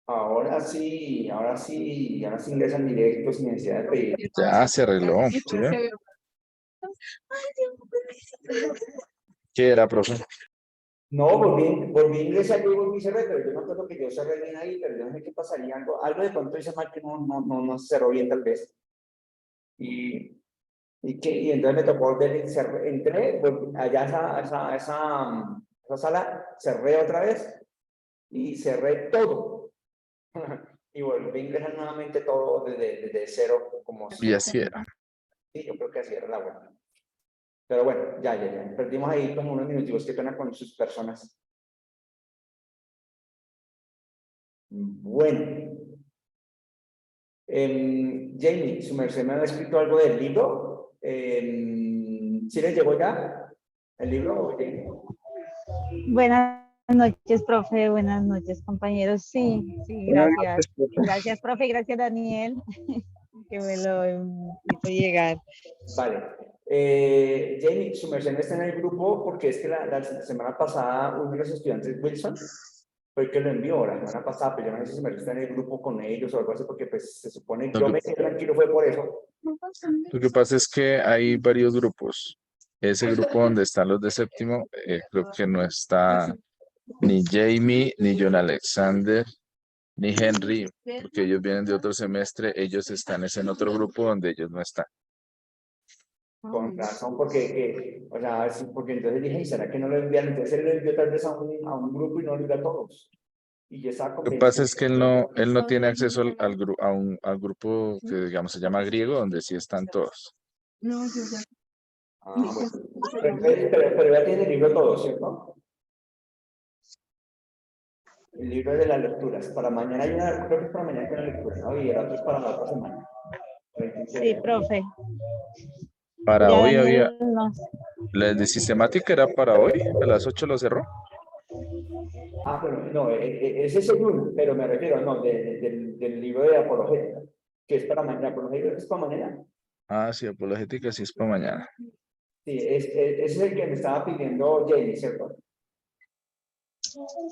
ahora sí, ahora sí ingresan directo sin necesidad de pedir. Ya se arregló, ¿sí ve? ¿Qué era, profe? No, volví a ingresar y volví a cerrar, pero yo me acuerdo que yo cerré bien ahí, pero yo no sé qué pasaría, algo de pronto hice mal que no cerró bien tal vez. Y, y entonces me tocó volver, entré, allá esa sala, cerré otra vez y cerré todo. Y volví a ingresar nuevamente todo desde cero, como Y si, así era. sí, yo creo que así era la buena. Pero bueno, ya. Perdimos ahí como unos minutos, qué pena con sus personas. Bueno. Jamie, su merced me ha escrito algo del libro. ¿Sí les llegó ya el libro, Jamie? Buenas noches, profe. Buenas noches, compañeros. Sí, Buenas gracias. noches, profe. Gracias, profe. Gracias, Daniel, que me lo hizo llegar. Vale. Jamie, su merced no está en el grupo porque es que la semana pasada uno de los estudiantes, Wilson, fue el que lo envió la semana pasada, pero yo no sé si me está en el grupo con ellos o algo así, porque pues se supone que yo me quedé tranquilo fue por eso. Lo que pasa es que hay varios grupos. Ese grupo donde están los de séptimo, creo que no está ni Jamie, ni John Alexander, ni Henry, porque ellos vienen de otro semestre, ellos están es en otro grupo donde ellos no están. Con razón, porque, o sea, sí, porque entonces dije, ¿y será que no lo envían? Entonces él lo envió tal vez a un grupo y no lo envió a todos. Y yo estaba Lo que pasa convencido. es que él no tiene acceso al grupo que digamos se llama griego, donde sí están todos. Ah, bueno. Pero ya tiene el libro todo, ¿cierto? El libro de las lecturas. Para mañana hay una, creo que es para mañana hay una lectura, ¿no? Y el otro es para la otra semana. Sí, profe. Para Ya hoy había, Daniel nos... la de sistemática era para hoy, a las 8 lo cerró. Ah, bueno, no, ese es el uno, pero me refiero, no, del libro de apologética, que es para mañana. ¿Apologética es para mañana? Ah, sí, apologética sí es para mañana. Sí, ese es el que me estaba pidiendo Jamie, ¿cierto?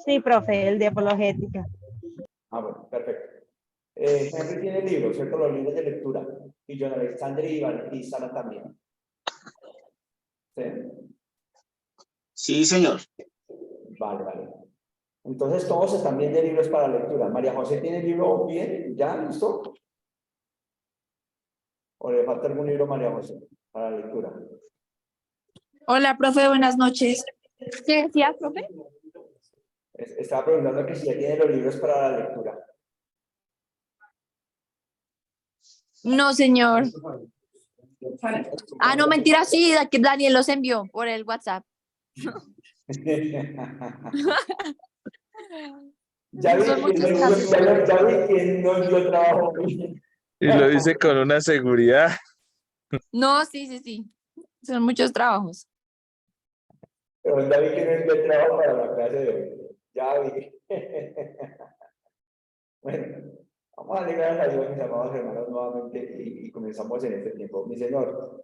Sí, profe, el de apologética. Ah, bueno, perfecto. Henry tiene libros, ¿cierto? Los libros de lectura. Y John Alexander y Sara también. ¿Sí? Sí, señor. Vale. Entonces todos están bien de libros para lectura. María José tiene el libro bien, ¿ya listo? ¿O le falta algún libro a María José para lectura? Hola, profe, buenas noches. ¿Qué decías, profe? Estaba preguntando que si ya tiene los libros para la lectura. No, señor. Ah, no, mentira, sí, que Daniel los envió por el WhatsApp. Ya vi Son muchos que casos. no dio trabajo. Y lo dice con una seguridad. No, sí. Son muchos trabajos. Pero ya vi que no dio trabajo para la clase de hoy. Ya vi. Bueno, vamos a darle gracias a Dios, mis amados hermanos, nuevamente y comenzamos en este tiempo. Mi Señor,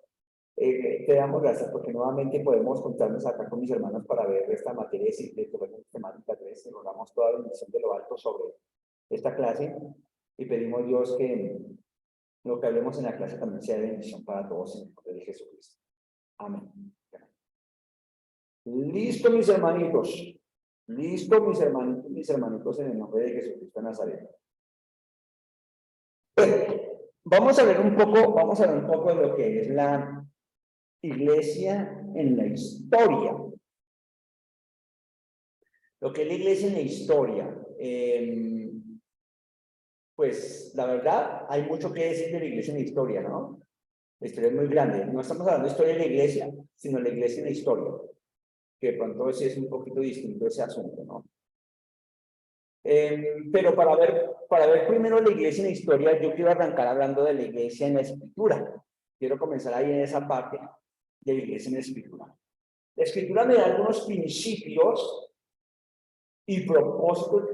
te damos gracias porque nuevamente podemos juntarnos acá con mis hermanos para ver esta materia de temática 3 y rogamos toda la bendición de lo alto sobre esta clase y pedimos Dios que lo que hablemos en la clase también sea de bendición para todos en el nombre de Jesucristo. Amén. Listo, mis hermanitos. Listo, mis hermanitos en el nombre de Jesucristo de Nazaret. Vamos a ver un poco de lo que es la iglesia en la historia. Lo que es la iglesia en la historia. Pues la verdad, hay mucho que decir de la iglesia en la historia, ¿no? La historia es muy grande. No estamos hablando de historia de la iglesia, sino la iglesia en la historia. Que de pronto sí es un poquito distinto ese asunto, ¿no? Pero para ver primero la iglesia en la historia, yo quiero arrancar hablando de la iglesia en la escritura. Quiero comenzar ahí en esa parte de la iglesia en la escritura. La escritura me da algunos principios y propósitos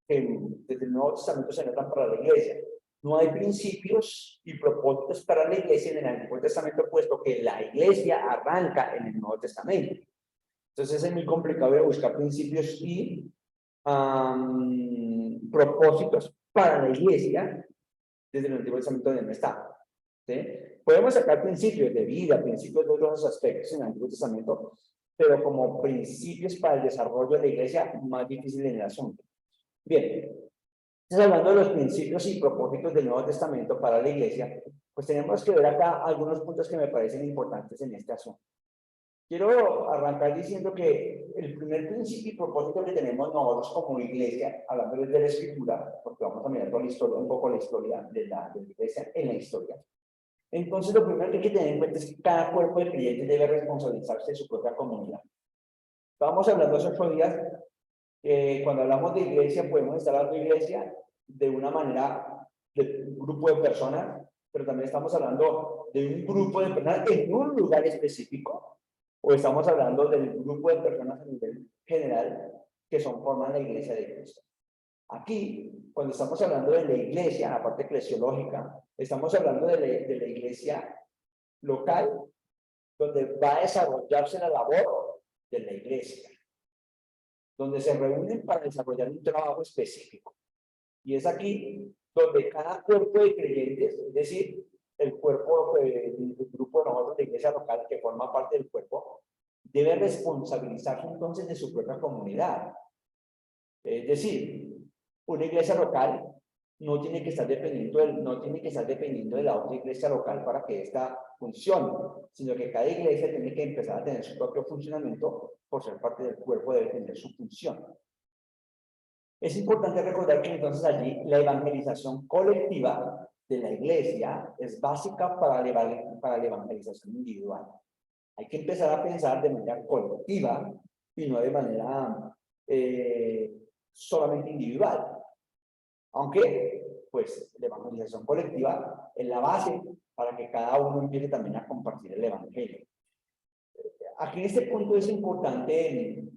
que desde el Nuevo Testamento se notan para la iglesia. No hay principios y propósitos para la iglesia en el Antiguo Testamento, puesto que la iglesia arranca en el Nuevo Testamento. Entonces es muy complicado ir a buscar principios y propósitos para la iglesia desde el Antiguo Testamento donde no está. ¿Sí? Podemos sacar principios de vida, principios de otros aspectos en el Antiguo Testamento, pero como principios para el desarrollo de la iglesia, más difícil en el asunto. Bien, entonces hablando de los principios y propósitos del Nuevo Testamento para la iglesia, pues tenemos que ver acá algunos puntos que me parecen importantes en este asunto. Quiero arrancar diciendo que el primer principio y propósito que tenemos nosotros como iglesia, hablando desde la escritura, porque vamos a mirar toda la historia, un poco la historia de la iglesia en la historia. Entonces, lo primero que hay que tener en cuenta es que cada cuerpo de creyentes debe responsabilizarse de su propia comunidad. Estábamos hablando hace 8 días, cuando hablamos de iglesia, podemos estar hablando de iglesia de una manera, de un grupo de personas, pero también estamos hablando de un grupo de personas en un lugar específico, o estamos hablando del grupo de personas a nivel general que forman la iglesia de Cristo. Aquí, cuando estamos hablando de la iglesia, la parte eclesiológica, estamos hablando de la iglesia local, donde va a desarrollarse la labor de la iglesia, donde se reúnen para desarrollar un trabajo específico. Y es aquí donde cada cuerpo de creyentes, es decir, el cuerpo, el grupo de nosotros de iglesia local que forma parte del cuerpo, debe responsabilizarse entonces de su propia comunidad. Es decir, una iglesia local no tiene que estar dependiendo de la otra iglesia local para que ésta funcione, sino que cada iglesia tiene que empezar a tener su propio funcionamiento por ser parte del cuerpo, debe tener su función. Es importante recordar que entonces allí la evangelización colectiva de la iglesia es básica para la evangelización individual. Hay que empezar a pensar de manera colectiva y no de manera solamente individual. Aunque, pues, la evangelización colectiva es la base para que cada uno empiece también a compartir el evangelio. Aquí en este punto es importante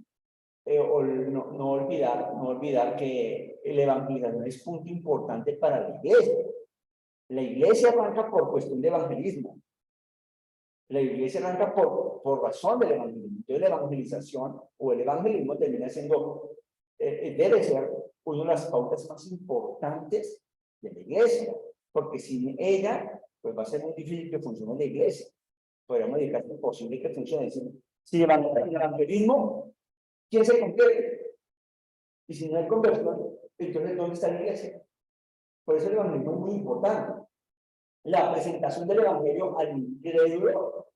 no olvidar que la evangelización es punto importante para la iglesia. La iglesia arranca por cuestión de evangelismo. La iglesia arranca por razón del evangelismo. Entonces la evangelización o el evangelismo termina siendo, debe ser una de las pautas más importantes de la iglesia, porque sin ella, pues va a ser muy difícil que funcione la iglesia. Podríamos dedicar a imposible que funcione. Si el evangelismo, ¿quién se convierte? Y si no hay conversión, entonces ¿dónde está la iglesia? Por eso el evangelismo es muy importante. La presentación del evangelio al incrédulo,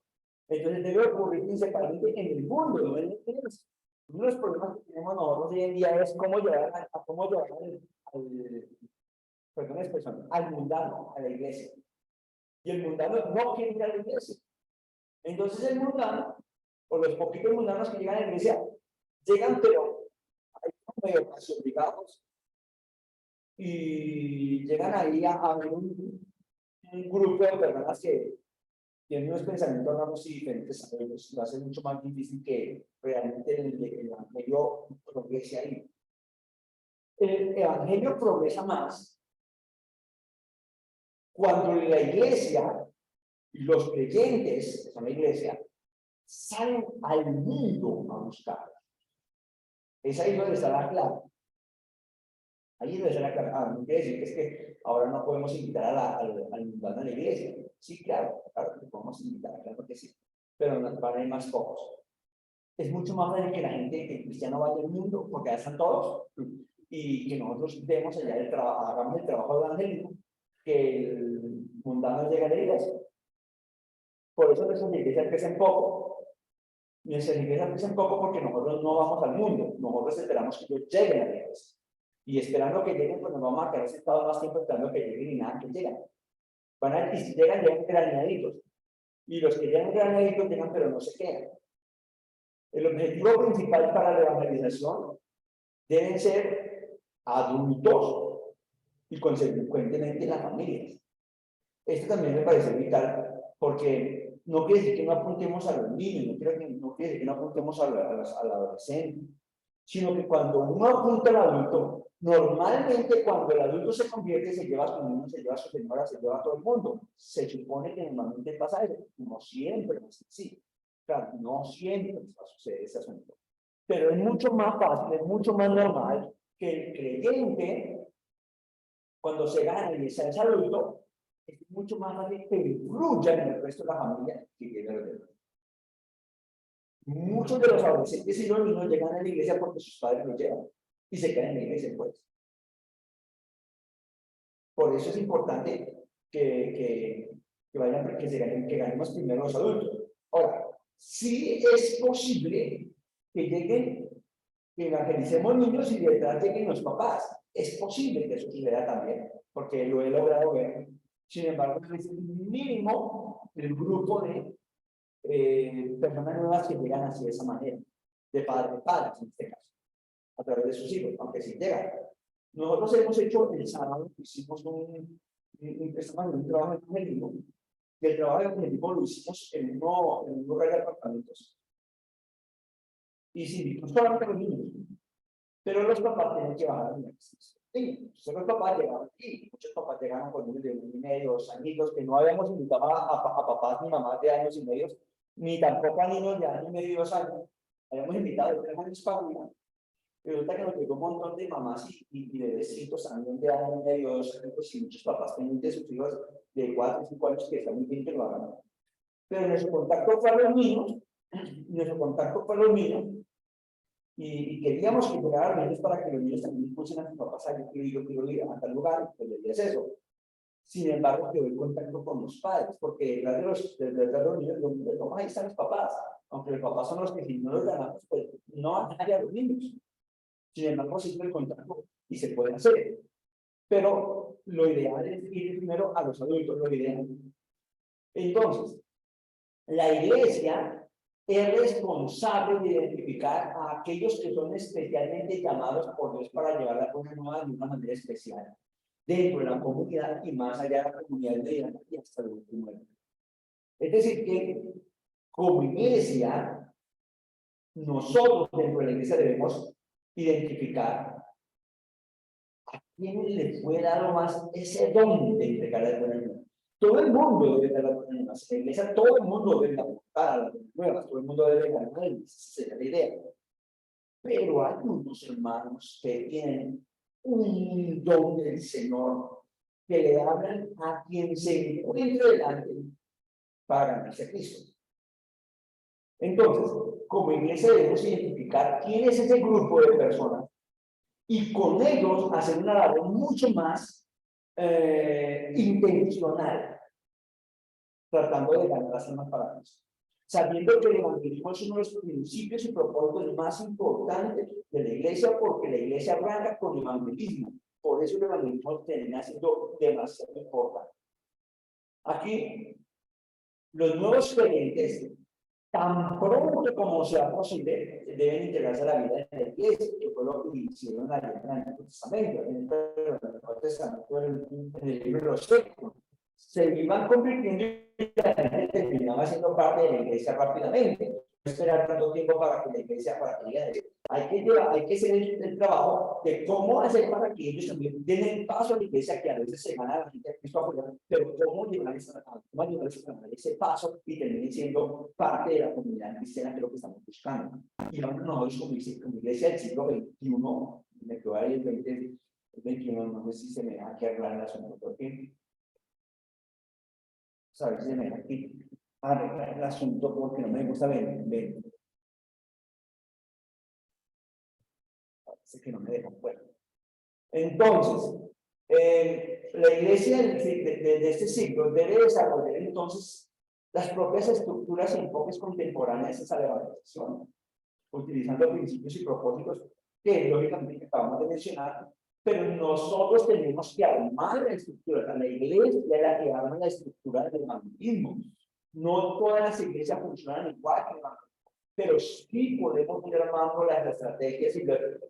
entonces debe ocurrir principalmente en el mundo, no en la iglesia. Uno de los problemas que tenemos nosotros hoy en día es cómo llevar al mundano a la iglesia. Y el mundano no quiere ir a la iglesia. Entonces el mundano, o los poquitos mundanos que llegan a la iglesia, llegan, pero hay medio casi obligados. Y llegan ahí a ver un grupo de personas que tienen unos pensamientos raros y diferentes a ellos. Lo hace mucho más difícil que realmente el evangelio progrese ahí. El evangelio progresa más cuando la iglesia y los creyentes, que son la iglesia, salen al mundo a buscar. Es ahí donde está la clave. Ahí es donde está la clave. No quiere decir que es que ahora no podemos invitar al mundano a la iglesia. Sí, claro que podemos invitar, claro que sí. Pero van a ir más pocos. Es mucho más fácil que la gente, que el cristiano vaya al mundo, porque ya están todos, y que nosotros demos allá hagamos el trabajo de evangelismo, que el mundano llegue a la iglesia. Por eso nuestras iglesias crecen poco. Nuestras iglesias crecen poco porque nosotros no vamos al mundo, nosotros esperamos que ellos lleguen a la iglesia. Y esperando que lleguen, pues nos vamos a quedar sentados más tiempo esperando que lleguen y nada que llegan. Y si llegan granaditos. Y los que llegan granaditos llegan, pero no se quedan. El objetivo principal para la evangelización deben ser adultos y consecuentemente las familias. Esto también me parece vital porque no quiere decir que no apuntemos a los niños, no quiere decir que no apuntemos al adolescente, sino que cuando uno apunta al adulto, normalmente cuando el adulto se convierte, se lleva a su niño, se lleva a su señora, se lleva a todo el mundo. Se supone que normalmente pasa eso, no siempre es así. Claro, no siempre sucede ese asunto. Pero es mucho más fácil, es mucho más normal que el creyente, cuando se gana y se es adulto, es mucho más fácil que influya en el resto de la familia que tiene los demás. Muchos de los adolescentes y los niños llegan a la iglesia porque sus padres los llevan y se quedan en la iglesia, pues. Por eso es importante que ganemos primero los adultos. Ahora, sí es posible que lleguen, que evangelicemos niños y detrás lleguen los papás. Es posible que eso suceda también, porque lo he logrado ver. Sin embargo, es mínimo el grupo de personas nuevas que llegan así de esa manera, de padres en este caso, a través de sus hijos, aunque sí llegan. Nosotros hemos hecho el sábado, hicimos un trabajo de evangelismo, y el trabajo de evangelismo lo hicimos en un lugar de apartamentos. Y sí, invitó solamente a los niños, pero los papás tienen que bajar a la iglesia. Sí, entonces los papás llegaron aquí, muchos papás llegaron con niños de 1 año y medio, 2 añitos, que no habíamos invitado a papás ni mamás de años y medio, ni tampoco a niños de 1 año y medio, 2 años. Habíamos invitado de 3 años para arriba. Pero ahorita que nos llegó un montón de mamás y bebecitos también de 1 año y medio, 2 años, y muchos papás pendientes de sus hijos de 4 o 5 años que están muy bien que lo hagan. Pero nuestro contacto fue a los niños, y queríamos que llegaran los niños para que los niños también pusieran a sus papás, yo quiero ir a tal lugar, pues les es eso. Sin embargo, quedó en contacto con los padres, porque detrás de los niños, ahí están los papás, aunque los papás son los que si no los ganamos, pues no van a los niños. Sin embargo, sí el contacto y se puede hacer. Pero lo ideal es ir primero a los adultos, lo ideal. Entonces, la iglesia es responsable de identificar a aquellos que son especialmente llamados por Dios para llevar la buena nueva de una manera especial, dentro de la comunidad y más allá de la comunidad de y hasta el último día. Es decir, que como iglesia, nosotros dentro de la iglesia debemos identificar a quién le fue dado más ese don de entregar la buena nueva. Todo el mundo debe dar la buena nueva. En la iglesia todo el mundo debe aportar a las buenas nuevas, todo el mundo debe ganar, esa sería la idea. Pero hay unos hermanos que tienen un don del Señor, que le hablan a quien se encuentre delante para ganarse a Cristo. Entonces, como iglesia debemos identificar quién es ese grupo de personas y con ellos hacer una labor mucho más intencional, tratando de ganar las almas para Cristo. Sabiendo que el evangelismo es uno de los principios y propósitos más importantes de la iglesia, porque la iglesia arranca con el evangelismo. Por eso el evangelismo termina siendo demasiado importante. Aquí, los nuevos creyentes, tan pronto como sea posible, deben integrarse a la vida de la iglesia, que fue lo que hicieron en el Antiguo Testamento, en el Nuevo Testamento, en el libro de los Hechos. Se iban convirtiendo y la gente terminaba siendo parte de la iglesia rápidamente. No esperar tanto tiempo para que la iglesia, hay que hacer el trabajo de cómo hacer para que ellos también den el paso a la iglesia, que a veces se gana la gente a Cristo afuera, pero cómo llevar ese paso y terminen siendo parte de la comunidad cristiana, que es lo que estamos buscando. Y ahora nosotros como iglesia del siglo XXI, me quedo ahí el 21, no sé si se me da que arreglar el asunto, porque ¿sabes? Se me da aquí arreglar el asunto porque no me gusta ver. Parece que no me dejan fuera. Entonces, la iglesia de este siglo debe desarrollar entonces las propias estructuras y enfoques contemporáneos a la evangelización, utilizando principios y propósitos que lógicamente acabamos de mencionar, pero nosotros tenemos que armar la estructura. La iglesia es la que arma la estructura del evangelismo. No todas las iglesias funcionan igual que el evangelismo, pero sí podemos ir armando las estrategias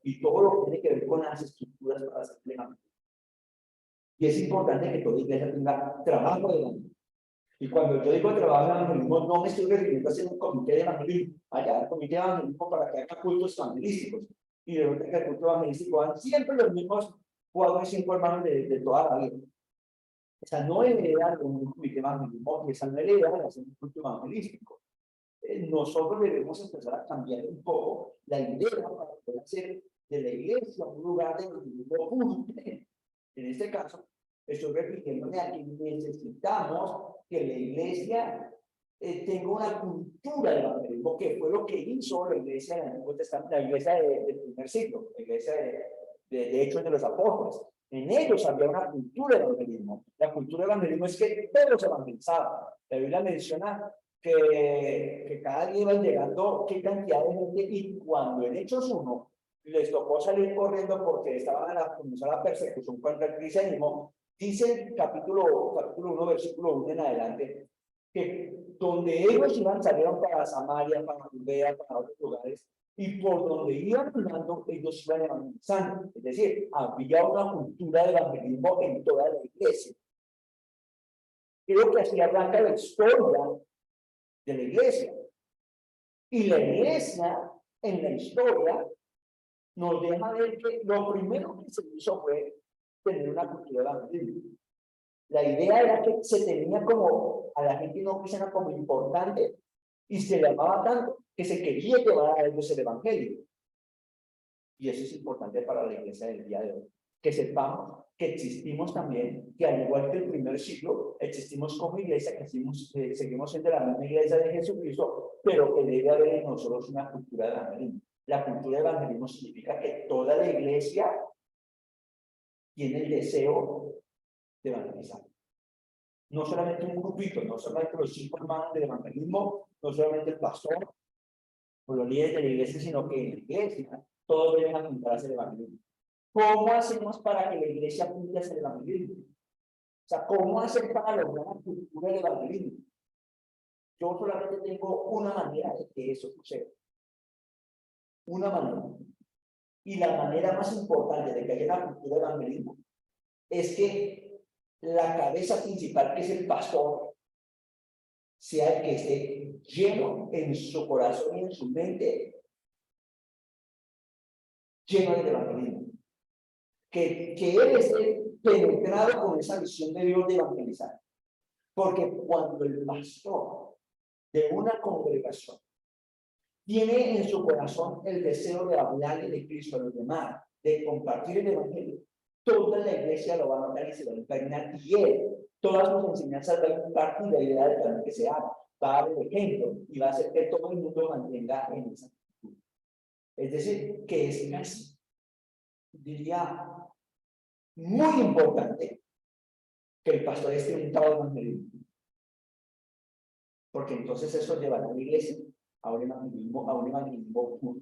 y todo lo que tiene que ver con las estructuras para hacer el evangelismo. Y es importante que toda iglesia tenga trabajo de evangelismo. Y cuando yo digo trabajo de evangelismo, no me estoy refiriendo a hacer un comité de evangelismo, allá el comité de evangelismo para que haya cultos evangelísticos. Y de verdad que el culto evangelístico van siempre los mismos 4 o 5 hermanos de toda la vida. Esa no es la idea de un comité evangelismo, esa no es la idea de hacer un culto evangelístico. Nosotros debemos empezar a cambiar un poco la idea para poder hacer de la iglesia, un lugar de evangelismo. En este caso, estoy repitiéndome aquí, necesitamos que la iglesia tenga una cultura de evangelismo, que fue lo que hizo la iglesia en el Antiguo Testamento, la iglesia del primer siglo, la iglesia de Hechos de los Apóstoles. En ellos había una cultura de evangelismo. La cultura de evangelismo es que todos evangelizaban. La Biblia menciona que cada día iban llegando qué cantidad de gente, y cuando en Hechos 1 les tocó salir corriendo porque estaban comenzó la persecución contra el cristianismo, dice el capítulo 1, versículo 1 en adelante, que donde ellos iban, salieron para Samaria, para Judea, para otros lugares, y por donde iban andando, ellos iban evangelizando. Es decir, había una cultura de evangelismo en toda la iglesia. Creo que así arranca la historia de la iglesia. Y la iglesia, en la historia, nos deja ver que lo primero que se hizo fue tener una cultura de evangelismo. La idea era que se tenía como a la gente no cristiana como importante, y se le amaba tanto que se quería llevar a ellos el evangelio. Y eso es importante para la iglesia del día de hoy, que sepamos que existimos también, que al igual que el primer siglo, existimos como iglesia, que seguimos siendo la misma iglesia de Jesucristo, pero que debe haber en nosotros una cultura de evangelismo. La cultura de evangelismo significa que toda la iglesia tiene el deseo de evangelizar. No solamente un grupito, no solamente los 5 hermanos del evangelismo, no solamente el pastor o los líderes de la iglesia, sino que en la iglesia todos deben apuntar hacia el evangelismo. ¿Cómo hacemos para que la iglesia apunte hacia el evangelismo? O sea, ¿cómo hacer para lograr la cultura del evangelismo? Yo solamente tengo una manera de que eso suceda. Una manera. Y la manera más importante de que haya una cultura del evangelismo es que la cabeza principal, que es el pastor, sea el que esté lleno en su corazón y en su mente, lleno de evangelismo. Que él esté penetrado con esa visión de Dios de evangelizar. Porque cuando el pastor de una congregación tiene en su corazón el deseo de hablarle de Cristo a los demás, de compartir el evangelio, toda la iglesia lo va a notar y se va a impregnar, y él, todas sus enseñanzas va a impartir la idea de plan que se haga, va a dar el ejemplo y va a hacer que todo el mundo mantenga en esa actitud. Es decir, que es casi, diría, muy importante que el pastor esté orientado al evangelismo, porque entonces eso llevará a la iglesia a un evangelismo puro.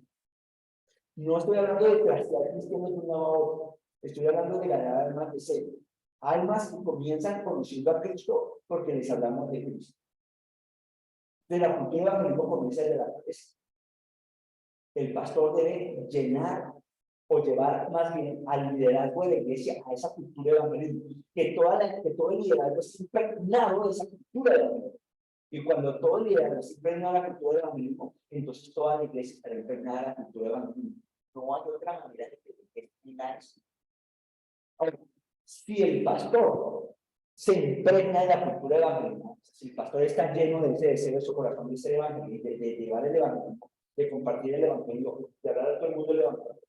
No estoy hablando de trastear cristianos de un lado a otro, estoy hablando de ganar almas de sed. Almas que comienzan conociendo a Cristo porque les hablamos de Cristo. De la cultura del evangelismo comienza desde la cabeza. El pastor debe llenar o llevar más bien al liderazgo de la iglesia a esa cultura del evangelismo. Que todo el liderazgo esté impregnado de esa cultura del evangelismo. Y cuando todo el liderazgo esté impregnado de la cultura del evangelismo, entonces toda la iglesia estará impregnada de la cultura del evangelismo. No hay otra manera de determinar eso. Ahora, si el pastor se impregna de la cultura del evangelismo, si el pastor está lleno de ese deseo de su corazón de ser evangelista, de llevar el evangelio, de compartir el evangelio, de hablar a todo el mundo del evangelio,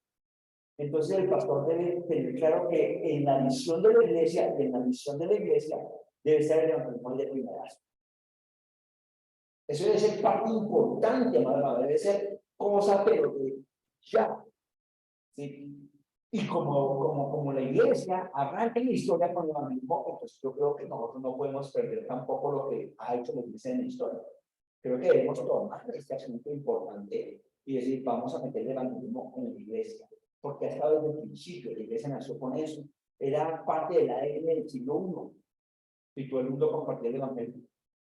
entonces el pastor debe tener claro que en la misión de la iglesia y en la misión de la iglesia debe ser el evangelismo de primerazo. Eso debe ser parte importante, amado, debe ser cosa, pero de ya. ¿Sí? Y como la iglesia arranca la historia con el evangelismo, entonces yo creo que nosotros no podemos perder tampoco lo que ha hecho la iglesia en la historia. Creo que debemos tomar este asunto importante y decir, vamos a meter el evangelismo en la iglesia, porque ha estado desde el principio, la iglesia nació con eso, era parte del ADN del siglo I, y todo el mundo compartía el evangelio,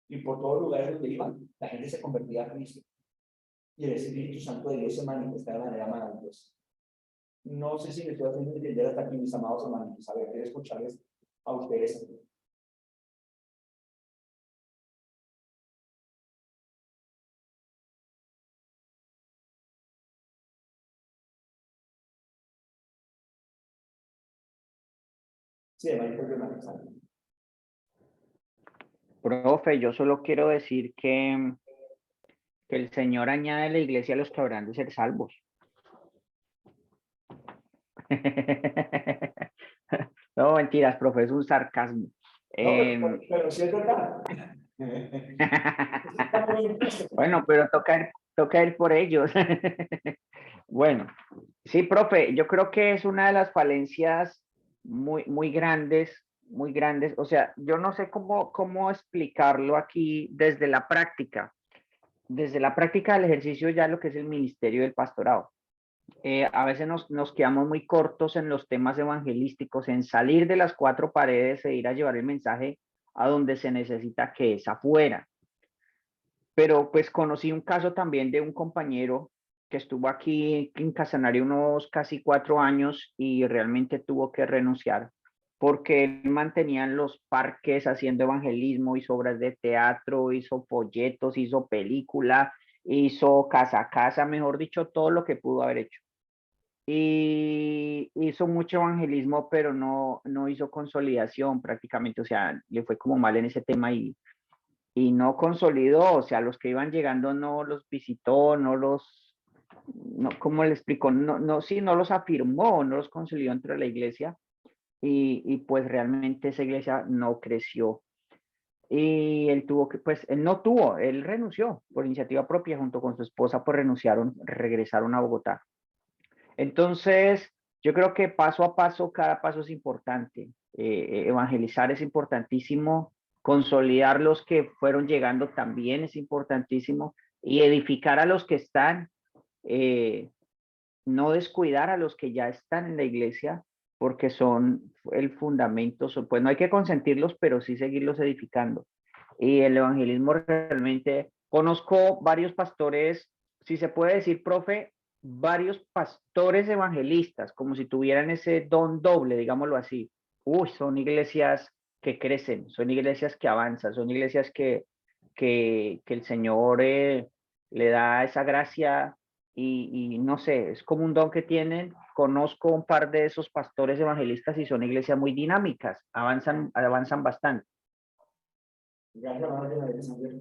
y por todos los lugares donde iban, la gente se convertía a Cristo, y el Espíritu Santo de Dios se manifestaba de manera maravillosa. No sé si me estoy haciendo entender hasta aquí, mis amados hermanos. A ver, quiero escucharles a ustedes. Sí, hermanito, Profe, yo solo quiero decir que el Señor añade a la iglesia a los que habrán de ser salvos. No, mentiras, profe, es un sarcasmo. Pero sí es verdad. Está muy implícito. Bueno, pero toca ir por ellos. Bueno, sí, profe, yo creo que es una de las falencias muy grandes, muy grandes. O sea, yo no sé cómo explicarlo aquí desde la práctica. Desde la práctica del ejercicio ya lo que es el ministerio del pastorado. A veces nos quedamos muy cortos en los temas evangelísticos, en salir de las cuatro paredes e ir a llevar el mensaje a donde se necesita, que es afuera. Pero pues conocí un caso también de un compañero que estuvo aquí en Casanare unos casi 4 años y realmente tuvo que renunciar porque él mantenía en los parques haciendo evangelismo, hizo obras de teatro, hizo folletos, hizo película, hizo casa a casa, mejor dicho, todo lo que pudo haber hecho. Y hizo mucho evangelismo, pero no hizo consolidación prácticamente, o sea, le fue como mal en ese tema y no consolidó, o sea, los que iban llegando no los visitó, ¿cómo le explico? Sí, no los afirmó, no los consolidó entre la iglesia y pues realmente esa iglesia no creció. Y él tuvo que, pues, él renunció por iniciativa propia junto con su esposa, pues regresaron a Bogotá. Entonces, yo creo que paso a paso, cada paso es importante. Evangelizar es importantísimo, consolidar los que fueron llegando también es importantísimo y edificar a los que están, eh, no descuidar a los que ya están en la iglesia porque son el fundamento, pues no hay que consentirlos, pero sí seguirlos edificando. Y el evangelismo realmente, conozco varios pastores, si se puede decir, profe, varios pastores evangelistas, como si tuvieran ese don doble, digámoslo así. Uy, son iglesias que crecen, son iglesias que avanzan, son iglesias que el Señor le da esa gracia y no sé, es como un don que tienen. Conozco un par de esos pastores evangelistas y son iglesias muy dinámicas, avanzan bastante. Gracias, hermano Alexander.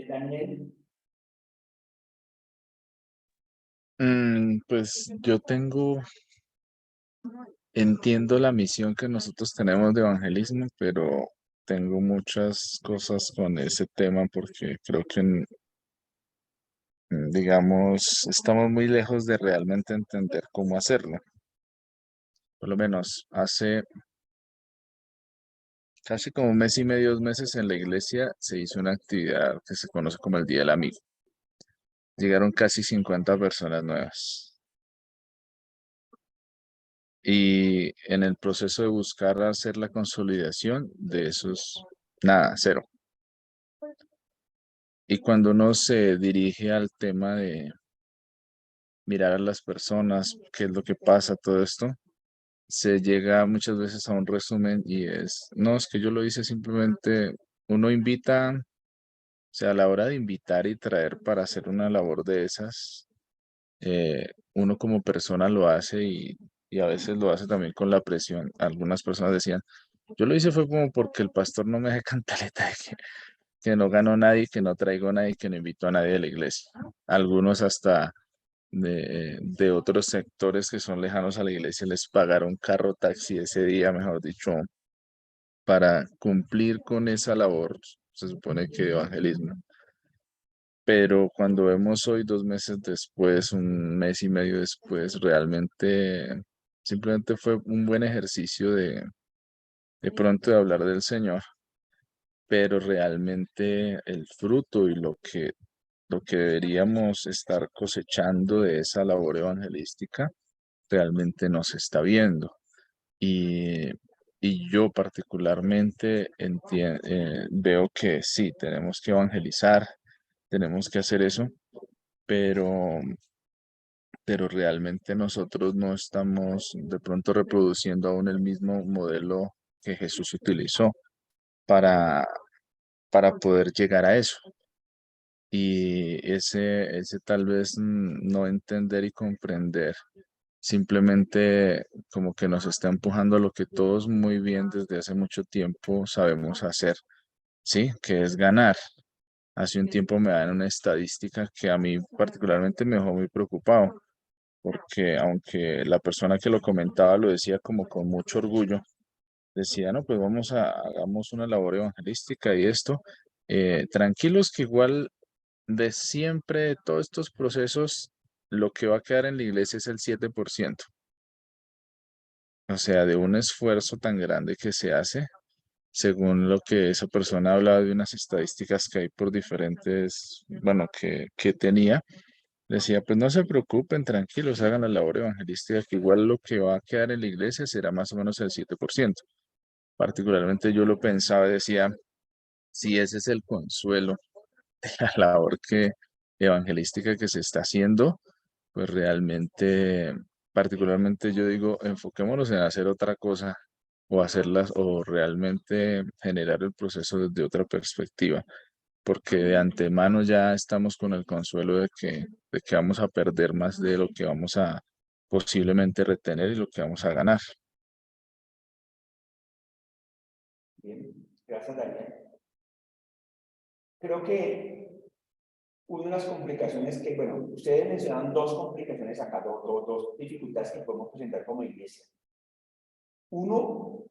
Daniel. Pues yo entiendo la misión que nosotros tenemos de evangelismo, pero tengo muchas cosas con ese tema porque creo que, digamos, estamos muy lejos de realmente entender cómo hacerlo. Por lo menos hace casi como un mes y medio, 2 meses en la iglesia se hizo una actividad que se conoce como el Día del Amigo. Llegaron casi 50 personas nuevas. Y en el proceso de buscar hacer la consolidación de esos, nada, cero. Y cuando uno se dirige al tema de mirar a las personas, qué es lo que pasa, todo esto, se llega muchas veces a un resumen y no, es que yo lo hice simplemente, uno invita, o sea, a la hora de invitar y traer para hacer una labor de esas, uno como persona lo hace y a veces lo hace también con la presión. Algunas personas decían, yo lo hice fue como porque el pastor no me deja cantaleta de que no ganó nadie, que no traigo a nadie, que no invitó a nadie de la iglesia. Algunos hasta de otros sectores que son lejanos a la iglesia les pagaron carro taxi ese día, mejor dicho, para cumplir con esa labor, se supone que de evangelismo. Pero cuando vemos hoy, 2 meses después, un mes y medio después, realmente simplemente fue un buen ejercicio de pronto de hablar del Señor, pero realmente el fruto y lo que deberíamos estar cosechando de esa labor evangelística realmente no se está viendo. Y, y yo particularmente veo que sí, tenemos que evangelizar, tenemos que hacer eso, pero, pero realmente nosotros no estamos de pronto reproduciendo aún el mismo modelo que Jesús utilizó para, para poder llegar a eso. Y ese tal vez no entender y comprender, simplemente como que nos está empujando a lo que todos muy bien desde hace mucho tiempo sabemos hacer, ¿sí? Que es ganar. Hace un tiempo me dan una estadística que a mí particularmente me dejó muy preocupado. porque aunque la persona que lo comentaba lo decía como con mucho orgullo, decía, no, pues hagamos una labor evangelística y esto, tranquilos que igual de siempre, de todos estos procesos, lo que va a quedar en la iglesia es el 7%. O sea, de un esfuerzo tan grande que se hace, según lo que esa persona hablaba de unas estadísticas que hay por diferentes, bueno, que tenía, decía, pues no se preocupen, tranquilos, hagan la labor evangelística, que igual lo que va a quedar en la iglesia será más o menos el 7%. Particularmente yo lo pensaba y decía, si ese es el consuelo de la labor evangelística que se está haciendo, pues realmente, particularmente yo digo, enfoquémonos en hacer otra cosa o hacerlas o realmente generar el proceso desde otra perspectiva, porque de antemano ya estamos con el consuelo de que vamos a perder más de lo que vamos a posiblemente retener y lo que vamos a ganar. Bien, gracias, Daniel. Creo que una de las complicaciones que, bueno, ustedes mencionan dos complicaciones acá, dos dificultades que podemos presentar como iglesia. Uno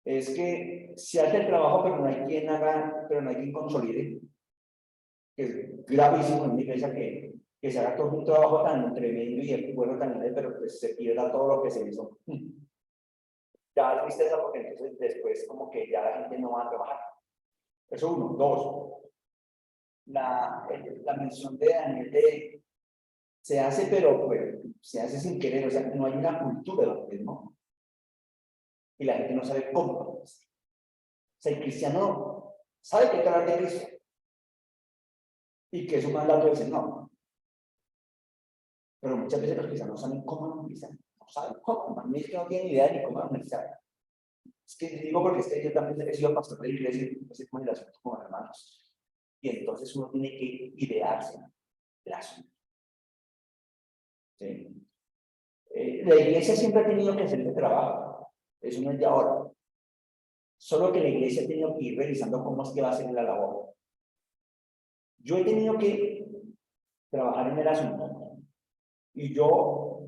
es que se hace el trabajo, pero no hay quien haga, pero no hay quien consolide. Que es gravísimo en una iglesia que se haga todo un trabajo tan tremendo y el pueblo tan grande, pero pues se pierda todo lo que se hizo. Ya da tristeza porque entonces después como que ya la gente no va a trabajar. Eso uno. Dos, la mención de Daniel de se hace, pero pues se hace sin querer, o sea, no hay una cultura de evangelismo y la gente no sabe cómo. O sea, el cristiano sabe que hay que hablar de Cristo y que es un mandato del Señor, pero muchas veces los cristianos no saben cómo evangelizar, no saben cómo, a mí es que no tienen idea ni cómo evangelizar. Es que digo porque es que yo también he sido pastor de iglesia y he como el asunto con hermanos, y entonces uno tiene que idearse el asunto. ¿Sí? La iglesia siempre ha tenido que hacer este trabajo, eso no es de ahora. Solo que la iglesia ha tenido que ir revisando cómo es que va a ser la labor. Yo he tenido que trabajar en el asunto. Y yo,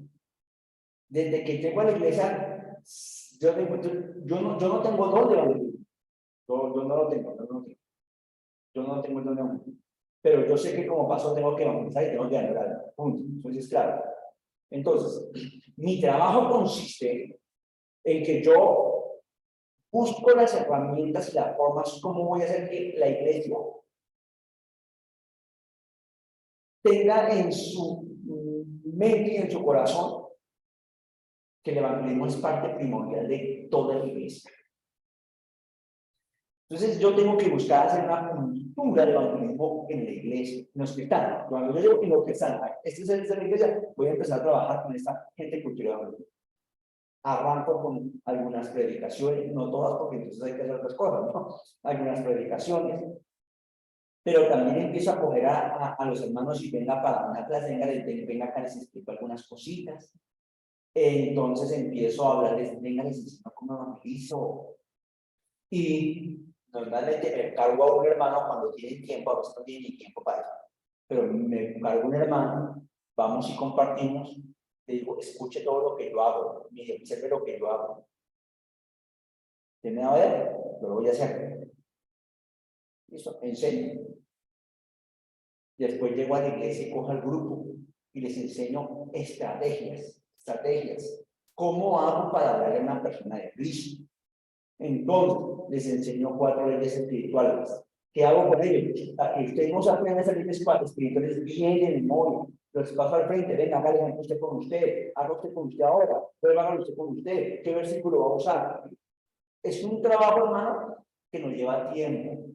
desde que llego a la iglesia, yo no tengo dónde evangelizar. Yo no lo tengo, yo no tengo dónde evangelizar. Pero yo sé que como paso tengo que evangelizar y tengo que adorar. Punto. Entonces, claro. Entonces, mi trabajo consiste en que yo busco las herramientas y las formas cómo voy a hacer que la iglesia tenga en su mente y en su corazón que el evangelismo es parte primordial de toda la iglesia. Entonces yo tengo que buscar hacer una cultura de evangelismo en la iglesia, en los cristianos. Cuando yo digo en los cristianos, este es el de la iglesia, voy a empezar a trabajar con esta gente cultural de evangelismo. Arranco con algunas predicaciones, no todas, porque entonces hay que hacer otras cosas, ¿no? Algunas predicaciones, pero también empiezo a coger a los hermanos y venga para una clase, venga acá, les explico algunas cositas. Entonces empiezo a hablarles, venga, les enseño cómo evangelizo. Y normalmente me encargo a un hermano cuando tienen tiempo, a veces no tienen ni tiempo para eso, pero me encargo a un hermano, vamos y compartimos, le digo, escuche todo lo que yo hago, mire, observe lo que yo hago. ¿Tiene a ver? Lo voy a hacer. Listo, enseño. Después llego a la iglesia y cojo al grupo y les enseño estrategias. ¿Cómo hago para hablar a una persona de Cristo? Entonces, les enseño 4 leyes espirituales. ¿Qué hago con ellos? Para que ustedes no se aprendan esas leyes espirituales bien de memoria. Los paso al frente, venga, hágale usted con usted, haga usted con usted ahora, pero hágalo usted con usted, ¿qué versículo va a usar? Es un trabajo, hermano, que nos lleva tiempo,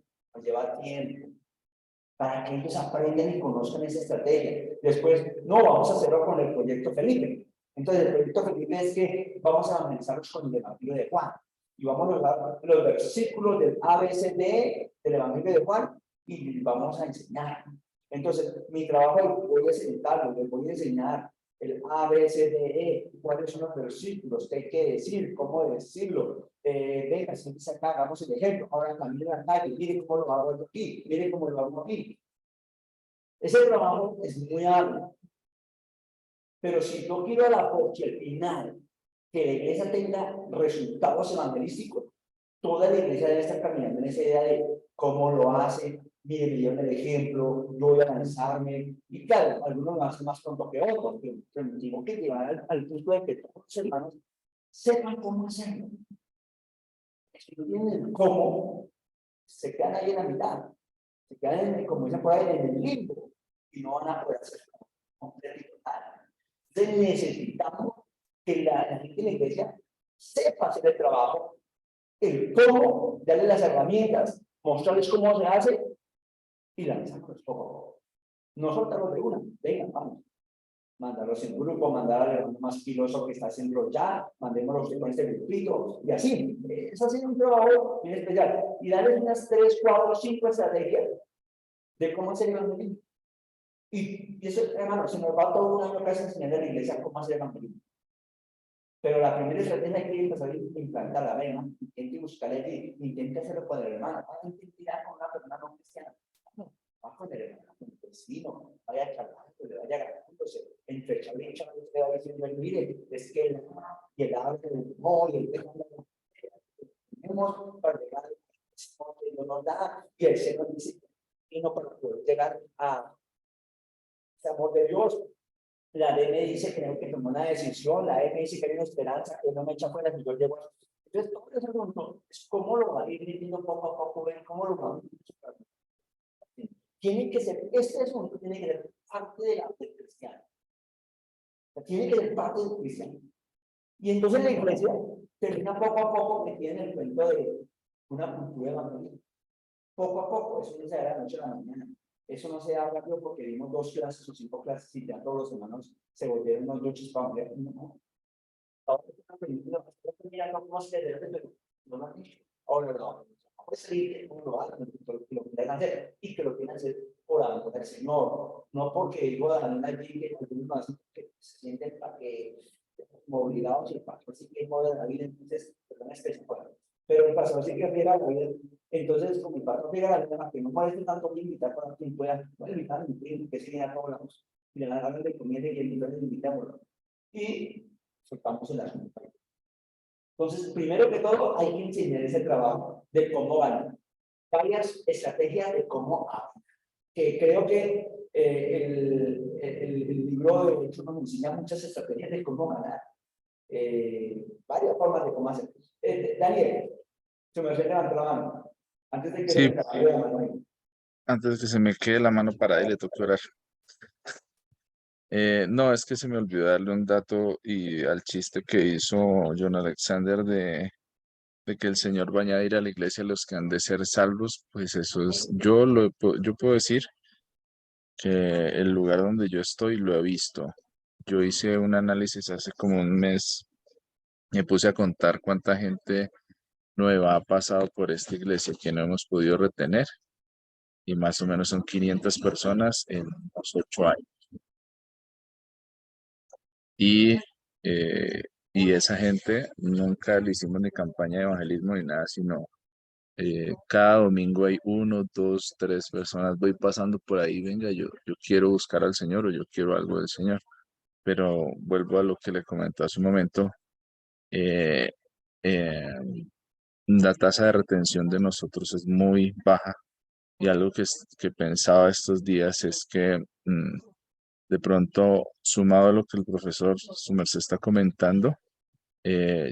para que ellos aprendan y conozcan esa estrategia. Después, no, vamos a hacerlo con el proyecto Felipe. Entonces, el proyecto Felipe es que vamos a analizarlos con el Evangelio de Juan. Y vamos a usar los versículos del A, B, C, D del Evangelio de Juan y vamos a enseñar. Entonces, mi trabajo voy a sentarlo, les voy a enseñar el A, B, C, D, E, cuáles son los versículos, qué hay que decir, cómo decirlo. Venga, siéntese acá, hagamos el ejemplo. Ahora también en la calle, miren cómo lo hago yo aquí, miren cómo lo hago aquí. Ese trabajo es muy arduo. Pero si yo quiero la porque al final que la iglesia tenga resultados evangelísticos, toda la iglesia debe estar caminando en esa idea de cómo lo hace, mire, me dieron el ejemplo, yo voy a lanzarme, y claro, algunos lo hacen más pronto que otros, pero tengo que llevar al punto de que todos los hermanos sepan cómo hacerlo. Si no tienen cómo, se quedan ahí en la mitad, se quedan, como dicen por ahí, en el limbo, y no van a poder hacer completo y total. Entonces necesitamos que la gente de la iglesia sepa hacer el trabajo, el cómo, darle las herramientas, mostrarles cómo se hace y lanzarlos poco a poco. No soltarlos de una, vengan, vamos. Mandarlos en grupo, mandar al hermano más filoso que está haciendo ya, mandémoslos con este grupito, y así. Es así un trabajo bien especial. Y darles unas 3, 4, 5 estrategias de cómo hacer evangelismo. Y eso, hermano, se nos va todo un año casi a enseñar a la iglesia cómo hacer evangelismo. Pero la primera estrategia hay que empezar a implantarla, venga, intente buscarle, intente hacerlo con el hermano, intente ir con una persona no cristiana. No, va con el hermano, con el vecino, vaya charlando, le vaya agradándose, entre chavichas, usted va diciendo, mire, es que el y el arte del no, y el tenemos para llegar a nos da, y el Señor dice, y no para poder llegar a ese amor de Dios. La D me dice que tengo que tomar una decisión, la E me dice que hay una esperanza, que no me echa fuera si yo llego a... Entonces, todo ese asunto es cómo lo va a ir viviendo poco a poco, ven cómo lo va a vivir. Tiene que ser, este asunto tiene que ser parte de la del cristiano. Tiene que ser parte del cristiano. Y entonces la iglesia termina poco a poco que tiene el cuento de una cultura evangelística. Poco a poco, eso no se da de la noche a la mañana. Eso no se da rápido porque vimos 2 clases o 5 clases y ya todos los hermanos se volvieron unos luchos para morir. No. Ahora una película, mirando cómo se debe, pero no lo han dicho. Ahora no. Pues sí, cómo lo hagan, lo que tengan que hacer y que lo tienen que hacer orando por el Señor. No porque digo a una allí que algunos más que se sienten para que obligados y el pastor sí que joda la vida, entonces, perdón, pero el pastor sí que riega la vida. Entonces, como el pastor riega la vida, que no parece tanto que invitar para quien pueda, no invitar a mi primo, que sí, ya no hablamos, y le dan de comida y entonces invitamos. Y soltamos el asunto. Entonces, primero que todo, hay que enseñar ese trabajo de cómo ganar. Varias estrategias de cómo hacer. Que creo que el libro de hecho nos enseña muchas estrategias de cómo ganar. Varias formas de cómo hacer. Daniel, se me levantó la mano. Antes de que Sí, le cambie la mano ahí. antes de que se me quede la mano parada y le toque orar. No, es que se me olvidó darle un dato y al chiste que hizo John Alexander de que el Señor va a añadir a la iglesia a los que han de ser salvos, pues eso es, yo puedo decir que el lugar donde yo estoy lo he visto. Yo hice un análisis hace como un mes, me puse a contar cuánta gente nueva ha pasado por esta iglesia que no hemos podido retener y más o menos son 500 personas en los 8 años. Y, eh, y esa gente nunca le hicimos ni campaña de evangelismo ni nada, sino cada domingo hay 1, 2, 3 personas, voy pasando por ahí, venga, yo quiero buscar al Señor o yo quiero algo del Señor. Pero vuelvo a lo que le comenté hace un momento, eh, eh, la tasa de retención de nosotros es muy baja y algo que pensaba estos días es que de pronto, sumado a lo que el profesor Sumer se está comentando,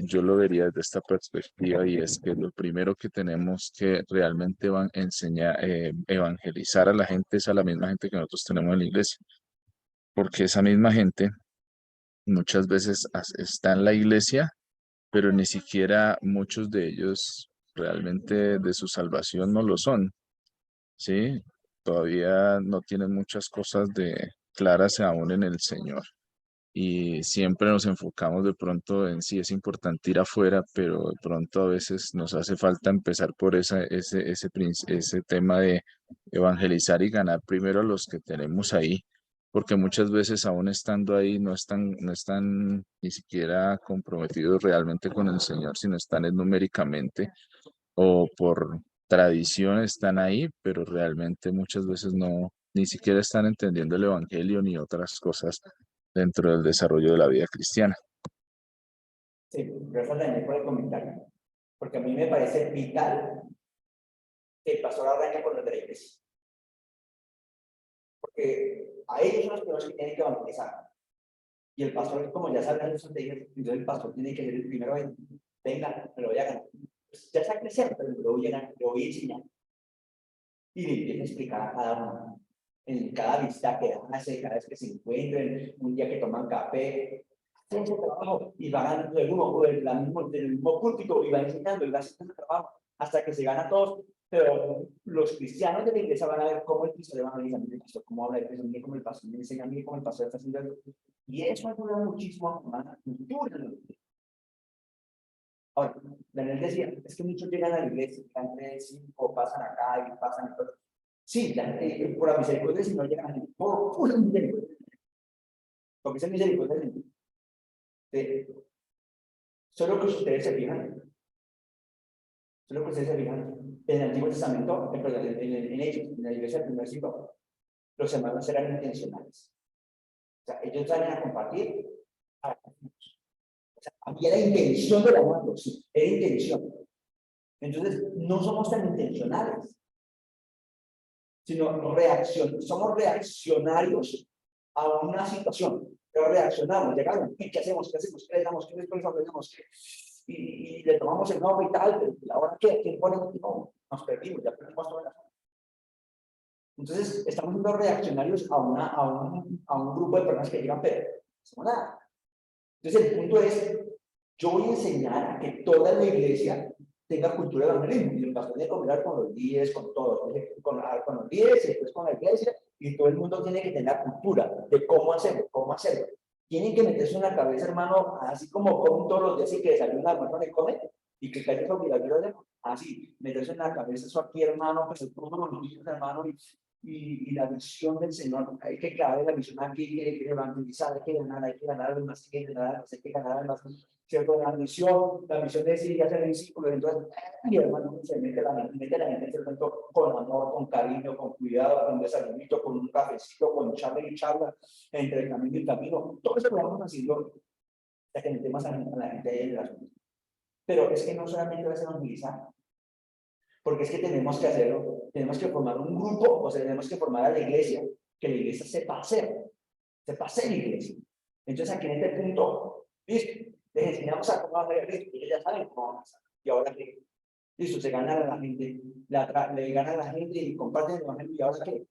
yo lo vería desde esta perspectiva y es que lo primero que tenemos que realmente enseñar, evangelizar a la gente es a la misma gente que nosotros tenemos en la iglesia, porque esa misma gente muchas veces está en la iglesia, pero ni siquiera muchos de ellos realmente de su salvación no lo son, ¿sí? Todavía no tienen muchas cosas claras aún en el Señor. Y siempre nos enfocamos de pronto en sí, es importante ir afuera, pero de pronto a veces nos hace falta empezar por ese tema de evangelizar y ganar primero a los que tenemos ahí, porque muchas veces aún estando ahí no están ni siquiera comprometidos realmente con el Señor, sino están numéricamente o por tradición están ahí, pero realmente muchas veces no, ni siquiera están entendiendo el Evangelio ni otras cosas dentro del desarrollo de la vida cristiana. Sí, gracias Daniel por el comentario. Porque a mí me parece vital que el pastor arranque con los de la iglesia. Porque a ellos son los primeros que tienen que evangelizar. Y el pastor, como ya saben, entonces el pastor tiene que ser el primero en, venga, me lo voy a ganar. Pues ya está creciendo, pero lo voy a enseñar. Y le empieza a explicar a cada uno. En cada visita que hace, cada vez que se encuentren, un día que toman café, hacen ese trabajo y van de uno del mismo púlpito y van enseñando y van haciendo ese trabajo hasta que se gana todos. Pero los cristianos de la iglesia van a ver cómo el Cristo le van a decir, mire, pastor, cómo habla el Cristo, mire cómo el pastor me enseña, mire cómo el pastor está haciendo eso. Y eso ayuda muchísimo a formar la cultura. Ahora, Daniel decía, es que muchos llegan a la iglesia, llegan 3, 5, pasan acá y pasan y todo. Sí, por la misericordia, si no llegan a gente, por pura misericordia. Porque esa misericordia es solo que ustedes se fijan. Solo que ustedes se fijan. En el Antiguo Testamento, en Hechos, en la iglesia del primer siglo, los hermanos eran intencionales. O sea, ellos salen a compartir. O sea, había la intención de la mano, sí, era intención. Entonces, no somos tan intencionales, sino somos reaccionarios a una situación. Pero reaccionamos, llegamos, ¿qué hacemos? ¿Qué hacemos? ¿Qué le damos? ¿Qué después ordenamos? Y le tomamos el nombre y tal, pero ahora ¿qué? ¿Quién pone? No, nos perdimos, ya perdimos toda la. Entonces, estamos siendo reaccionarios a un grupo de personas que llegan, pero no hacemos nada. Entonces, el punto es, yo voy a enseñar a que toda la iglesia tenga cultura de evangelismo. Y el pastor tiene que hablar con los líderes, con todos, con los líderes y después con la iglesia, y todo el mundo tiene que tener la cultura de cómo hacerlo, cómo hacerlo. Tienen que meterse en la cabeza, hermano, así como comen todos los días y que desayunan, hermano, le comen, y que cae obligatorio, así, meterse en la cabeza eso aquí, hermano, pues todos los días, hermano, y la visión del Señor, hay que clavar la visión aquí, hay que evangelizar, hay que ganar más, hay que ganar más, ¿cierto? La misión es decir, ya ser discípulos, entonces, y hermano, se mete la gente en ese momento con amor, con cariño, con cuidado, con desayunito, con un cafecito, con charla y charla, entre el camino y el camino, todo eso lo vamos haciendo, ya que metemos a la gente en las. Pero es que no solamente vas a evangelizar, porque es que tenemos que hacerlo, tenemos que formar un grupo, o sea, tenemos que formar a la iglesia, que la iglesia sepa hacer iglesia. Entonces aquí en este punto, listo, les enseñamos a cómo hacer esto, y ellos ya saben cómo vamos a hacer. Y ahora que, listo, se gana a la gente, le ganan a la gente y comparten el evangelio, y ahora qué,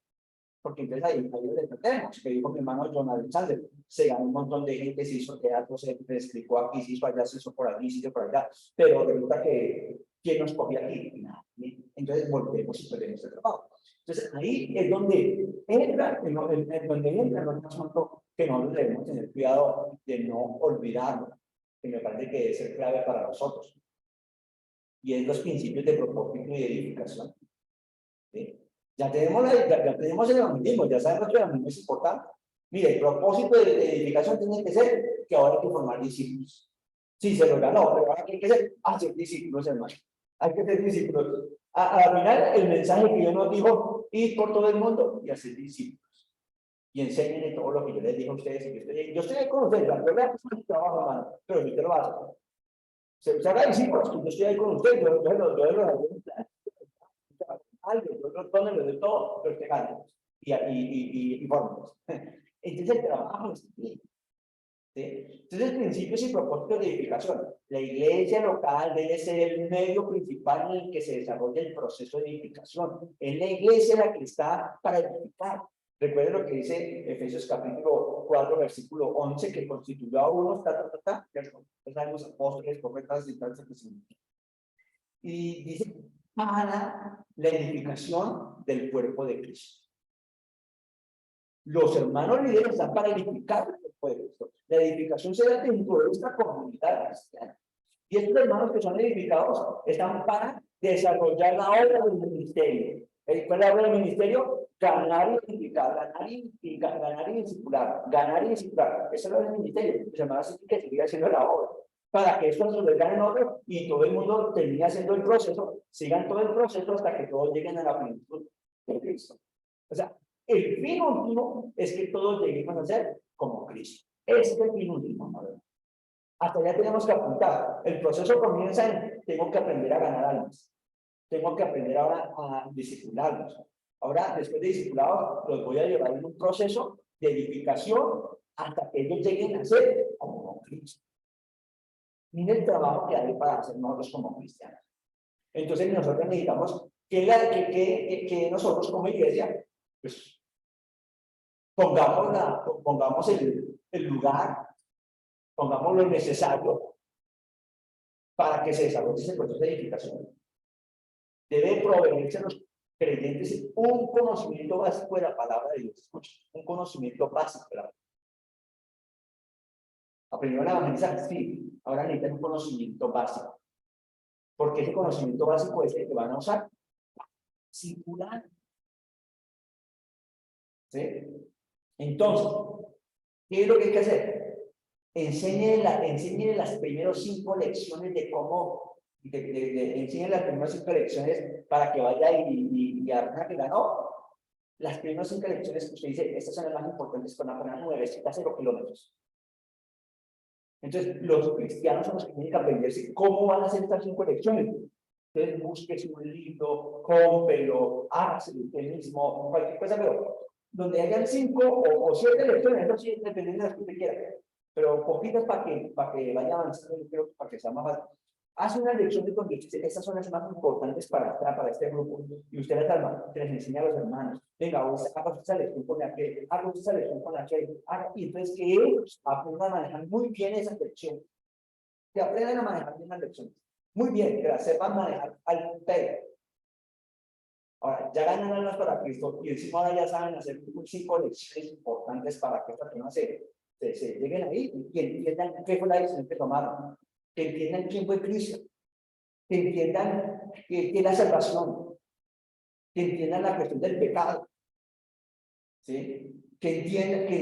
porque entonces ahí le perdemos, que dijo mi hermano John Alexander, se ganó un montón de gente, se hizo teatro, se explicó aquí, se hizo allá, se hizo por allí, se hizo por allá, pero resulta que, ¿quién nos cogía aquí? Nada. Entonces volvemos y perdemos el trabajo. Entonces ahí es donde entra, el asunto que nosotros debemos tener cuidado de no olvidarlo, que me parece que debe ser clave para nosotros. Y es los principios de propósito y de edificación. ¿Sí? Ya tenemos el evangelismo, ya sabemos que el evangelismo es importante. Mire, el propósito de edificación tiene que ser que ahora hay que formar discípulos. Sí, se lo ganó, pero ahora hay que ser hacer discípulos, hermano. Hay que ser discípulos. Al final, el mensaje que Dios nos dijo, ir por todo el mundo y hacer discípulos. Y enséñenle todo lo que yo les digo a ustedes. Yo estoy ahí con ustedes, yo voy a hacer mi trabajo, hermano, pero yo te lo hago. Se haga discípulos, yo estoy ahí con ustedes, yo los dones los de todo, pero que ganen y formen. Entonces el trabajo es bien. ¿Sí? Entonces, principios y propósitos de edificación. La iglesia local debe ser el medio principal en el que se desarrolla el proceso de edificación. Es la iglesia la que está para edificar. Recuerden lo que dice Efesios capítulo 4, versículo 11, que constituyó a unos, sabemos apóstoles, profetas y tal, y dice, para la edificación del cuerpo de Cristo. Los hermanos líderes están para edificar el cuerpo de Cristo. La edificación se da dentro de esta comunidad cristiana. Y estos hermanos que son edificados están para desarrollar la obra del ministerio. ¿Cuál es la obra del ministerio? Ganar y edificar, ganar y discipular, ganar y discipular. Esa es la obra del ministerio. Los hermanos tienen que seguir haciendo la obra. Para que esto se lo ganen otros y todo el mundo termine haciendo el proceso, sigan todo el proceso hasta que todos lleguen a la plenitud de Cristo. O sea, el fin último es que todos lleguemos a ser como Cristo. Ese es el fin último, ¿no? Hasta allá tenemos que apuntar. El proceso comienza en, tengo que aprender a ganar almas. Tengo que aprender ahora a discipularlos. Ahora, después de discipulados, los voy a llevar en un proceso de edificación hasta que ellos lleguen a ser como Cristo. Miren el trabajo que hay para hacer nosotros como cristianos. Entonces, nosotros necesitamos que nosotros como iglesia, pues, pongamos el lugar, pongamos lo necesario para que se desarrolle ese proceso de edificación. Debe proveerse a los creyentes un conocimiento básico de la palabra de Dios. Escucha, un conocimiento básico de la palabra. ¿Aprendieron a evangelizar? Sí. Ahora necesitan un conocimiento básico. Porque ese conocimiento básico es el que van a usar circular. ¿Sí? Entonces, ¿qué es lo que hay que hacer? Enseñe las primeras 5 lecciones de cómo, enseñe las primeras 5 lecciones para que vaya y a que ganó. Las primeras 5 lecciones que usted dice, estas son las más importantes con apenas 9,0 kilómetros. Entonces, los cristianos son los que tienen que aprenderse cómo van a hacer estas 5 lecciones. Entonces, búsquese un libro, cómprelo, hágase usted mismo, cualquier cosa, pero donde hayan 5 o 7 lecciones, eso sí, dependiendo de las que usted quiera, pero poquitas para que vaya avanzando, yo creo, para que sea más fácil. Hace una lección de donde dice, estas son las más importantes para este grupo, y usted les enseña a los hermanos, venga, haga esa lección con aquel, haga esa lección con aquel, y entonces que ellos aprendan a manejar muy bien esa lección, que aprendan a manejar bien las lecciones, muy bien, que las sepan manejar al pelo. Ahora, ya ganan almas para Cristo, y encima ahora ya saben hacer 5 lecciones importantes para que esta persona se lleguen ahí y entiendan qué fue la decisión que tomaron, que entiendan quién fue Cristo, que entiendan qué es la salvación, que entiendan la cuestión del pecado, ¿sí? Que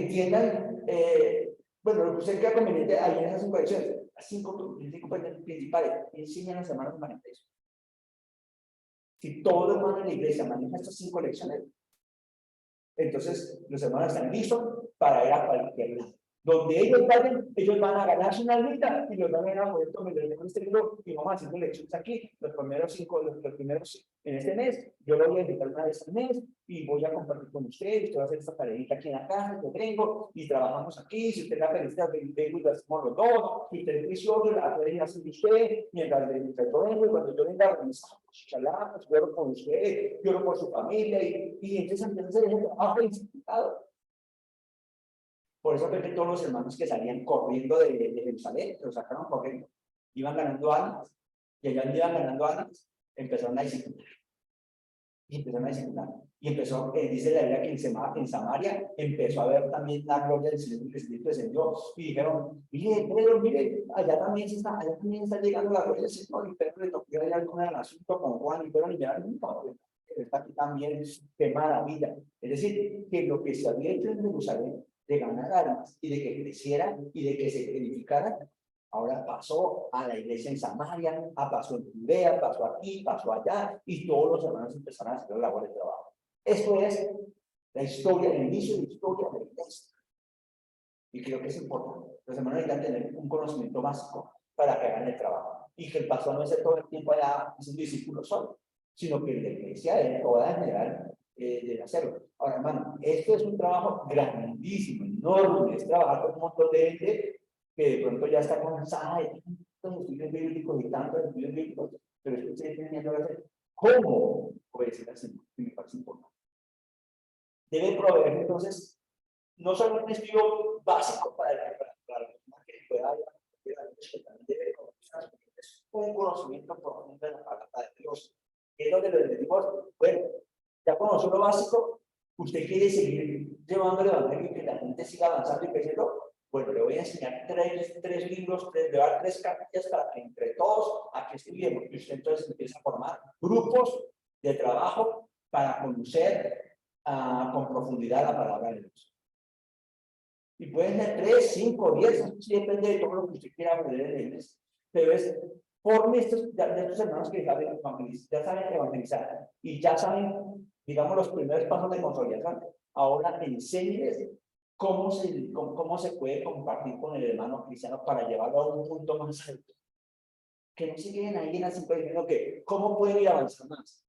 entiendan, bueno, lo que usted queda conveniente ahí en esas 5 lecciones, las 5 principales, enseñan a los hermanos a manejar eso. Si todos los hermanos en la iglesia manejan estas 5 lecciones, entonces los hermanos están listos para ir a cualquier lado. Donde ellos vayan, ellos van a ganarse una almita y los van a ir a poder tomar este libro y vamos haciendo lecciones aquí, los primeros en este mes. Yo lo voy a invitar una vez al mes y voy a compartir con ustedes. Usted va a hacer esta tareita aquí en la casa, yo tengo y trabajamos aquí. Si usted la felicita, vengo y lo hacemos los dos. Si usted es juicioso, la puede ir haciendo usted mientras yo vengo y cuando yo venga, organizamos, charlamos, lloro con usted, lloro por su familia y entonces empieza a hacer ese trabajo identificado. Por eso creo que todos los hermanos que salían corriendo de Jerusalén, los sacaron corriendo, iban ganando almas, y allá donde iban ganando almas, empezaron a disciplinar. Y empezó, dice la Biblia que en Samaria empezó a ver también la gloria del Señor, el Espíritu descendió, y dijeron, mire, allá también está llegando la gloria del Señor, y Pedro le tocó ir al asunto con Juan, y fueron y miraron, está aquí también, qué maravilla. Es decir, que lo que se había hecho en Jerusalén, de ganar almas y de que crecieran y de que se edificaran, ahora pasó a la iglesia en Samaria, pasó en Judea, pasó aquí, pasó allá, y todos los hermanos empezaron a hacer la labor de trabajo. Esto es la historia, el inicio de la historia de la iglesia. Y creo que es importante. Los hermanos necesitan tener un conocimiento básico para que hagan el trabajo. Y que el pastor no esté todo el tiempo allá haciendo discípulos solo, sino que la iglesia en toda en general debe hacerlo. Ahora, hermano, esto es un trabajo grandísimo, enorme, es trabajar con un montón de gente que de pronto ya está cansada de tantos estudios bíblicos y tantos estudios bíblicos, pero es que ustedes tienen que hacer cómo obedecer al Señor, que me parece importante. Debe proveer entonces no solo un estudio básico para la persona que pueda debe conocer un conocimiento profundo de la palabra de Dios. Es donde le decimos, bueno, ya conoció lo básico, usted quiere seguir llevando el evangelio y que la gente siga avanzando y creciendo. Bueno, le voy a enseñar tres libros, le voy a dar 3 capillas para que entre todos aquí estudiemos. Y usted entonces empieza a formar grupos de trabajo para conocer con profundidad la palabra de Dios. Y pueden ser 3, 5, 10, eso sí depende de todo lo que usted quiera aprender en la iglesia. Pero es forme de estos hermanos que saben evangelizar, ya saben evangelizar y ya saben, digamos, los primeros pasos de consolidación. Ahora enséñeles cómo se puede compartir con el hermano cristiano para llevarlo a un punto más alto. Que no se queden ahí en la simple diciendo que cómo pueden ir a avanzar más.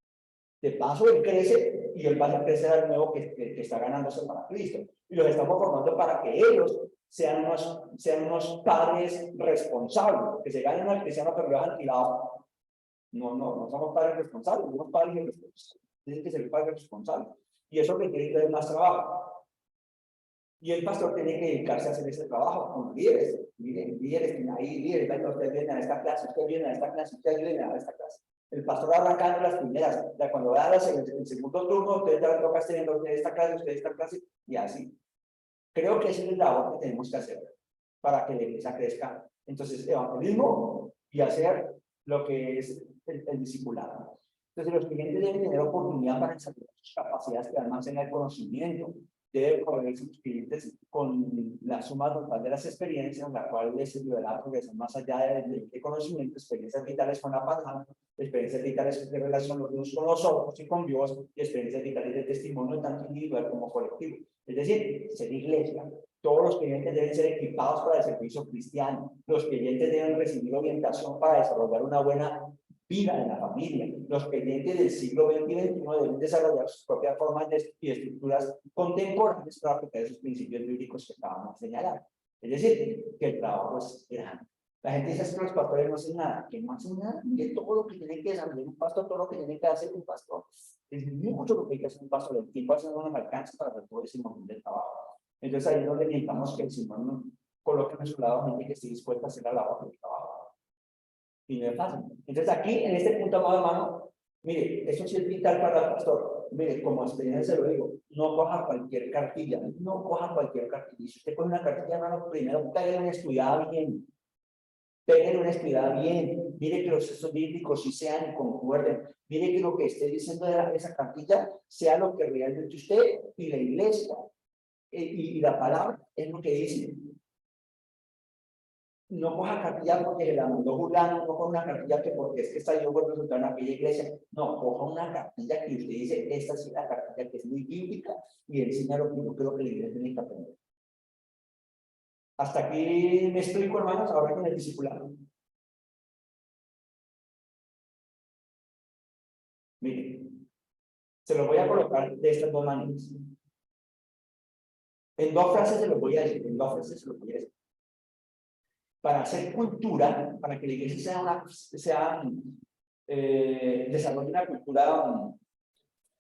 De paso, él crece y él va a crecer al nuevo que está ganándose para Cristo. Y los estamos formando para que ellos sean unos padres responsables, que se ganen al cristiano pero lo dejan tirado. No somos padres responsables, somos padres irresponsables. Tienen que ser padres responsables. Y eso requiere tener más trabajo. Y el pastor tiene que dedicarse a hacer ese trabajo con líderes. Miren, líderes, ahí líderes, ustedes vienen a esta clase, ustedes vienen a esta clase, ustedes vienen a esta clase. El pastor arrancando las primeras, ya cuando va a el segundo turno, ustedes ya tocan teniendo ustedes esta clase, ustedes esta clase, y así. Creo que esa es la labor que tenemos que hacer para que la iglesia crezca. Entonces, evangelismo y hacer lo que es el discipulado. Entonces, los clientes deben tener oportunidad para desarrollar sus capacidades que además en el conocimiento. Deben proveer sus clientes con la suma total de las experiencias, la cual les ayudará a progresar más allá de conocimiento, experiencias vitales con la palabra, experiencias vitales de relación los unos con los otros y con Dios, y experiencias vitales de testimonio tanto individual como colectivo. Es decir, ser iglesia. Todos los clientes deben ser equipados para el servicio cristiano. Los clientes deben recibir orientación para desarrollar una buena vida en la familia. Los creyentes del siglo XX y XXI deben desarrollar sus propias formas y estructuras contemporáneas para aplicar esos principios bíblicos que acabamos de señalar. Es decir, que el trabajo es grande. La gente dice que los pastores no hacen nada, que no hacen nada, que todo lo que tiene que desarrollar un pastor, todo lo que tiene que hacer un pastor. Es mucho lo que hay que hacer un pastor. El tiempo no nos alcanza para hacer todo ese montón de trabajo. Entonces ahí es donde necesitamos que el Señor nos coloque a su lado gente que esté dispuesta a hacer la labor del trabajo. Y no es fácil. Entonces aquí, en este punto, amado hermano, mire, eso sí es vital para el pastor. Mire, como experiencia se lo digo, no coja cualquier cartilla, no coja cualquier cartilla. Si usted pone una cartilla, hermano, primero pégale una estudiada bien. Pégale una estudiada bien. Mire que los textos bíblicos sí sean y concuerden. Mire que lo que esté diciendo de esa cartilla sea lo que realmente usted y la iglesia y la palabra es lo que dice. No coja cartilla porque la mandó Julano, no coja una cartilla que porque es que está yo por resultar en aquella iglesia. No, coja una cartilla que usted dice, esta es la cartilla que es muy bíblica y enseña lo que yo creo que la iglesia tiene que aprender. Hasta aquí me explico, hermanos, ahora con el discipulado. Miren, se lo voy a colocar de estas dos maneras. En dos frases se lo voy a decir, en dos frases se lo voy a decir. Para hacer cultura, para que la iglesia desarrolle una cultura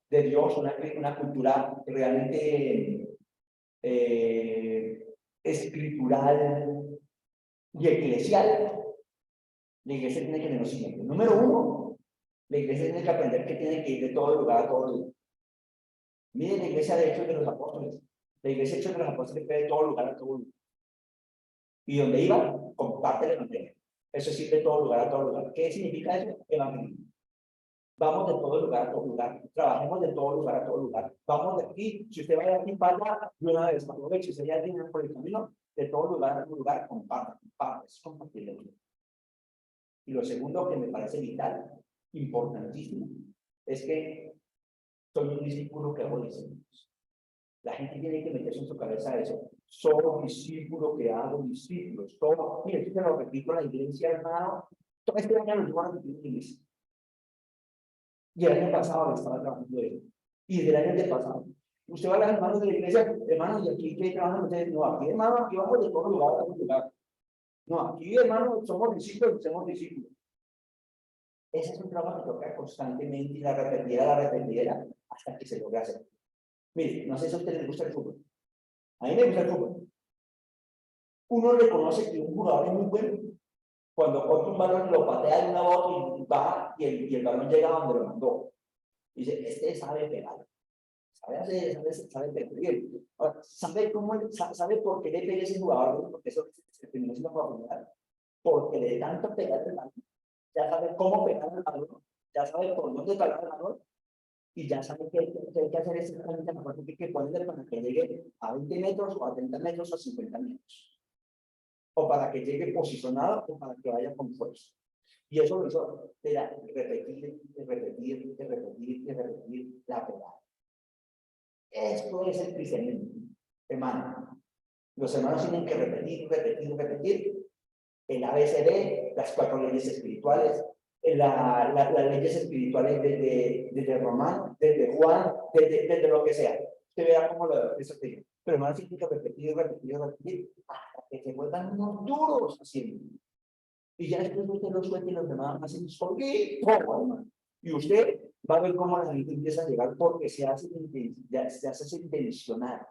de Dios, una cultura realmente escritural y eclesial, la iglesia tiene que tener lo siguiente. Número uno, la iglesia tiene que aprender que tiene que ir de todo lugar a todo lugar. Miren la iglesia de Hechos de los Apóstoles. La iglesia de Hechos de los Apóstoles fue de todo lugar a todo lugar. Y donde iba, comparte el evangelio. Eso sí, de todo lugar a todo lugar. ¿Qué significa eso? Evangelio. Vamos de todo lugar a todo lugar. Trabajemos de todo lugar a todo lugar. Vamos de aquí. Si usted va de aquí para allá, de una vez, cuando ve, si usted ya tiene por el camino, de todo lugar a todo lugar, comparte. Es compartir el evangelio. Y lo segundo que me parece vital, importantísimo, es que soy un discípulo que hago discípulos. La gente tiene que meterse en su cabeza eso. Soy discípulo que hago discípulos. Todo, mire, yo te lo repito en la iglesia, hermano. Todo este año lo llevo a repetir en la iglesia. Y el año pasado le estaba trabajando eso. Y del año pasado. Usted va a las hermanos de la iglesia, hermano, y aquí ¿qué trabajan ustedes? No, aquí, hermano, aquí vamos de todo lugar a todo lugar. No, aquí, hermano, somos discípulos. Ese es un trabajo que toca constantemente y la repetidera, hasta que se logre hacer. Mire, no sé si a ustedes les gusta el fútbol. A mí me gusta el fútbol. Uno reconoce que un jugador es muy bueno cuando corta un balón, lo patea de una bota y va y el balón llega a donde lo mandó. Dice, este sabe pegar. Sabe pegar bien. Ahora, ¿sabe por qué le pega ese jugador? Porque eso se terminó siendo profesional. Porque de tanto pegar el balón, ya sabe cómo pegar el balón, ya sabe por dónde pegar el balón, y ya sabe que hay que hacer exactamente la parte que ponerle para que llegue a 20 metros o a 30 metros o a 50 metros. O para que llegue posicionado o para que vaya con fuerza. Y eso lo hizo de repetir la pegada. Esto es el cristianismo, hermano. Los hermanos tienen que repetir, repetir, repetir el ABCD, las 4 leyes espirituales, las leyes espirituales desde Román, desde Juan, desde lo que sea. Usted verá cómo eso te digo. Pero hermanos tienen que repetir, repetir, repetir, hasta que se vuelvan unos duros haciendo. Y ya después usted lo suelta y los demás hacen solito, hermano. Y usted va a ver cómo la gente empieza a llegar porque ya se hace intencional.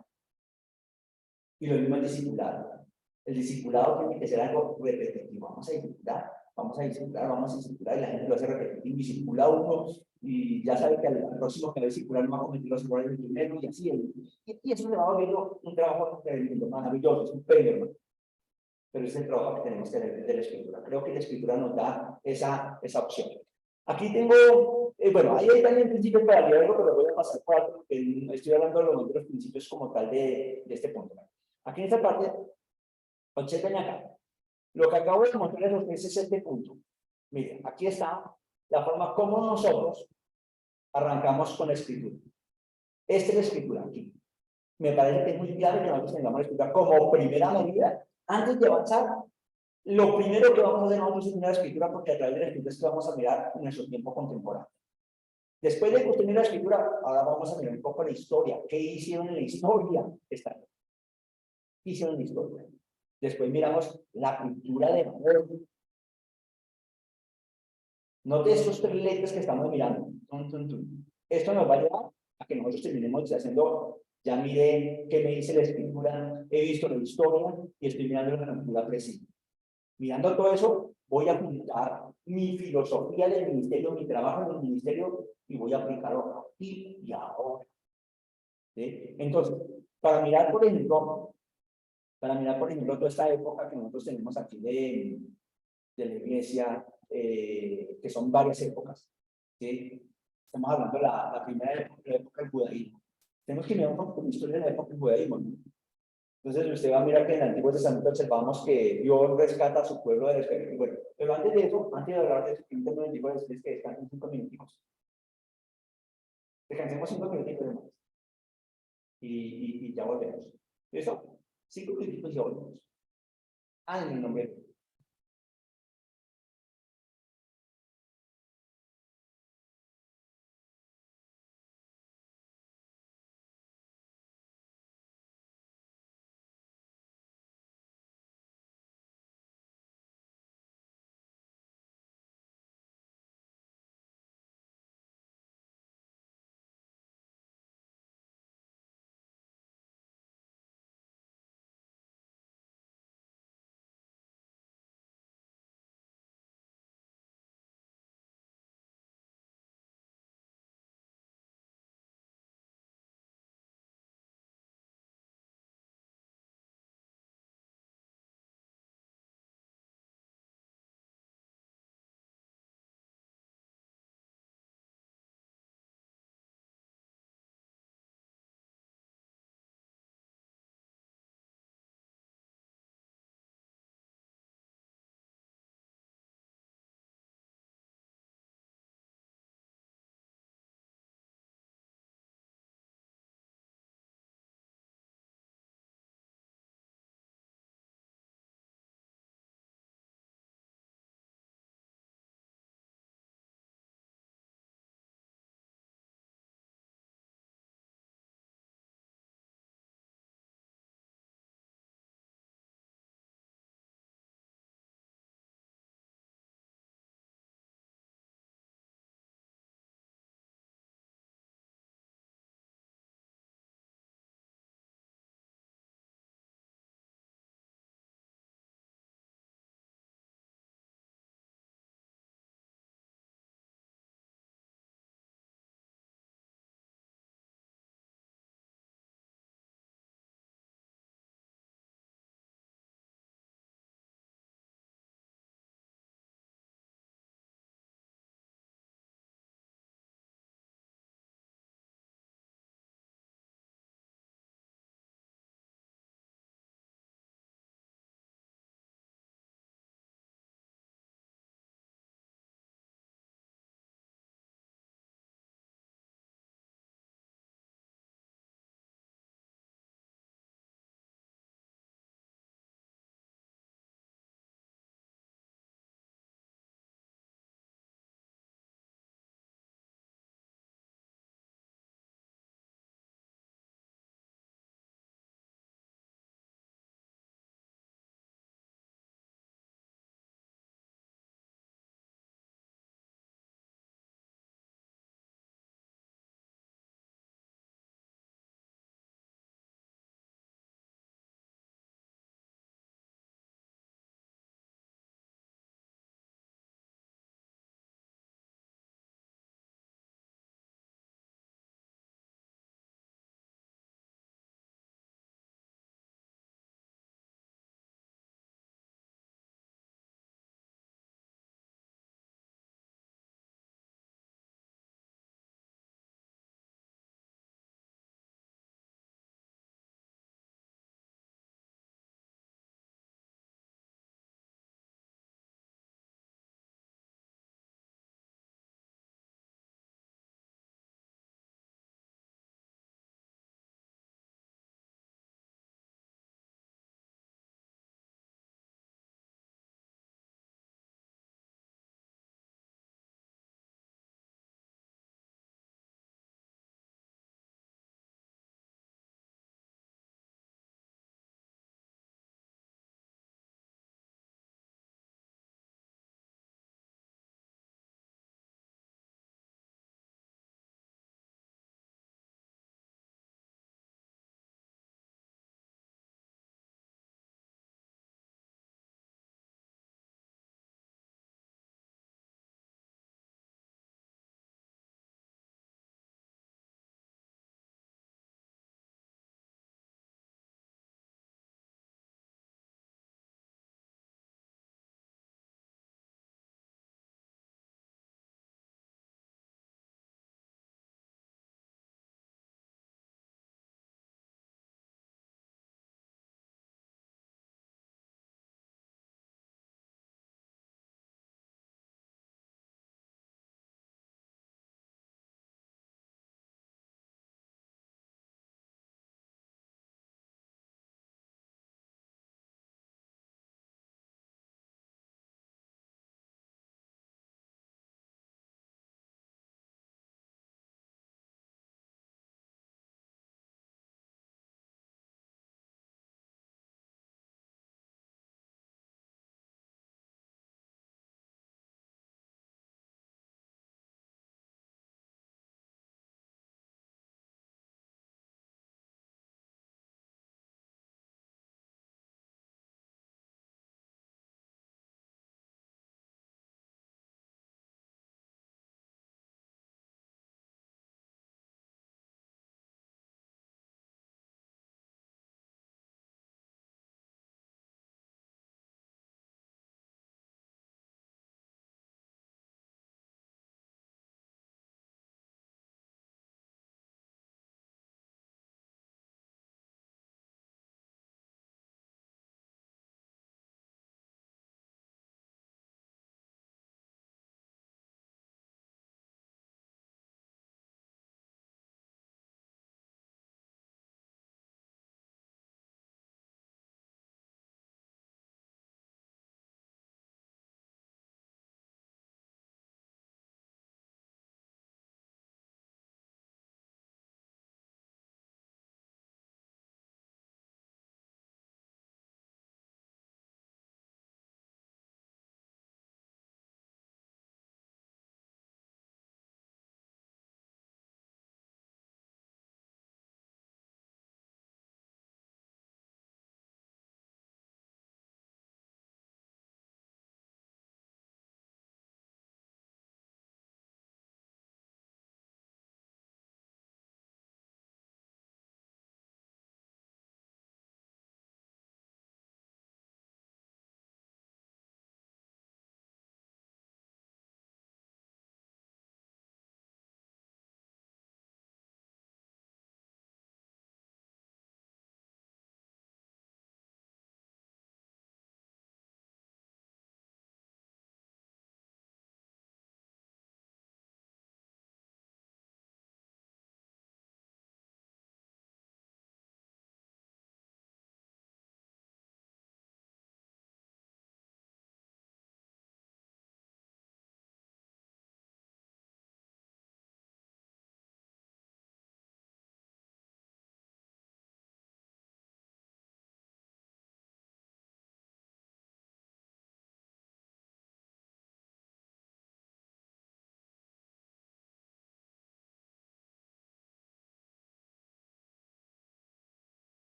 Y lo mismo el discipulado. El discipulado tiene que ser algo repetitivo. Vamos a discipular, vamos a discipular, vamos a discipular, y la gente lo hace repetir. Discipula uno, y ya sabe que al próximo que va a discipular no va a cometer los errores del primero, y así. Y eso le va a volver un trabajo maravilloso, es un premio, hermano. Pero es el trabajo que tenemos que tener de la escritura. Creo que la escritura nos da esa opción. Aquí tengo, bueno, ahí hay también principios para leerlo, pero voy a pasar 4, porque estoy hablando de los principios como tal de este punto. Aquí en esta parte, observen acá. Lo que acabo de mostrarles a ustedes es este punto. Miren, aquí está la forma como nosotros arrancamos con la escritura. Esta es la escritura aquí. Me parece que es muy clave que nosotros tengamos la escritura como primera medida. Antes de avanzar, lo primero que vamos a hacer nosotros es mirar la escritura, porque a través de la escritura es que vamos a mirar nuestro tiempo contemporáneo. Después de que usted mire la escritura, ahora vamos a mirar un poco la historia. ¿Qué hicieron en la historia? ¿Qué hicieron en la historia? Después miramos la cultura de valor. Note estos 3 letras que estamos mirando. Esto nos va a llevar a que nosotros terminemos haciendo, ya miré qué me dice la escritura, he visto la historia y estoy mirando la cultura presente. Mirando todo eso, voy a aplicar mi filosofía del ministerio, mi trabajo en el ministerio, y voy a aplicarlo aquí y ahora. ¿Sí? Entonces, para mirar, por ejemplo, toda esta época que nosotros tenemos aquí de la iglesia, que son varias épocas. ¿Sí? Estamos hablando de la primera época, la época del judaísmo. Tenemos que mirar un poco la historia de la época del judaísmo, ¿no? Entonces usted va a mirar que en el Antiguo Testamento observamos que Dios rescata a su pueblo de la esclavitud. Bueno, pero antes de eso, antes de hablar de eso, permítanme decirles que descansen 5 minutos. Descansemos 5 minutos, hermanos. Y ya volvemos. ¿Listo? 5 minutos y ya volvemos. En el nombre de Dios.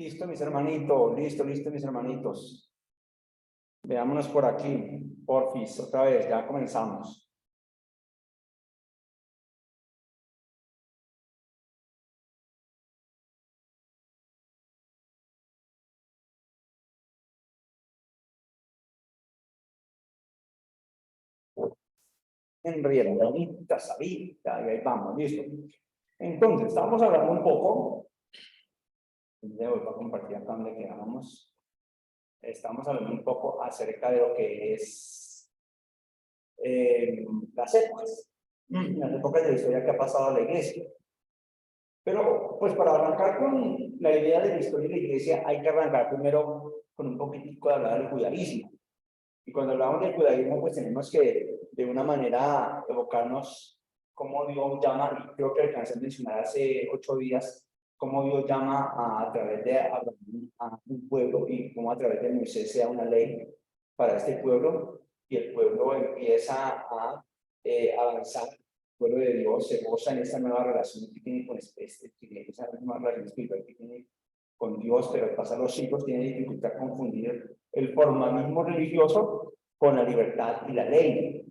Listo, mis hermanitos, listo, mis hermanitos. Veámonos por aquí, porfis, otra vez, ya comenzamos. Enriedadita, sabita, y ahí vamos, listo. Entonces, estamos hablando un poco, le voy a compartir acá donde quedamos. Estamos hablando un poco acerca de lo que es las épocas de la historia que ha pasado a la iglesia. Pero, pues para arrancar con la idea de la historia de la iglesia, hay que arrancar primero con un poquitico de hablar del judaísmo. Y cuando hablamos del judaísmo, pues tenemos que, de una manera, evocarnos cómo Dios llama, y creo que alcancé a mencionar hace 8 días, cómo Dios llama a través de Abraham a un pueblo y cómo a través de Moisés sea una ley para este pueblo, y el pueblo empieza a avanzar. El pueblo de Dios se goza en esta nueva relación que tiene con esa nueva relación espiritual que tiene con Dios, pero al pasar los siglos tiene dificultad confundir el formalismo religioso con la libertad y la ley.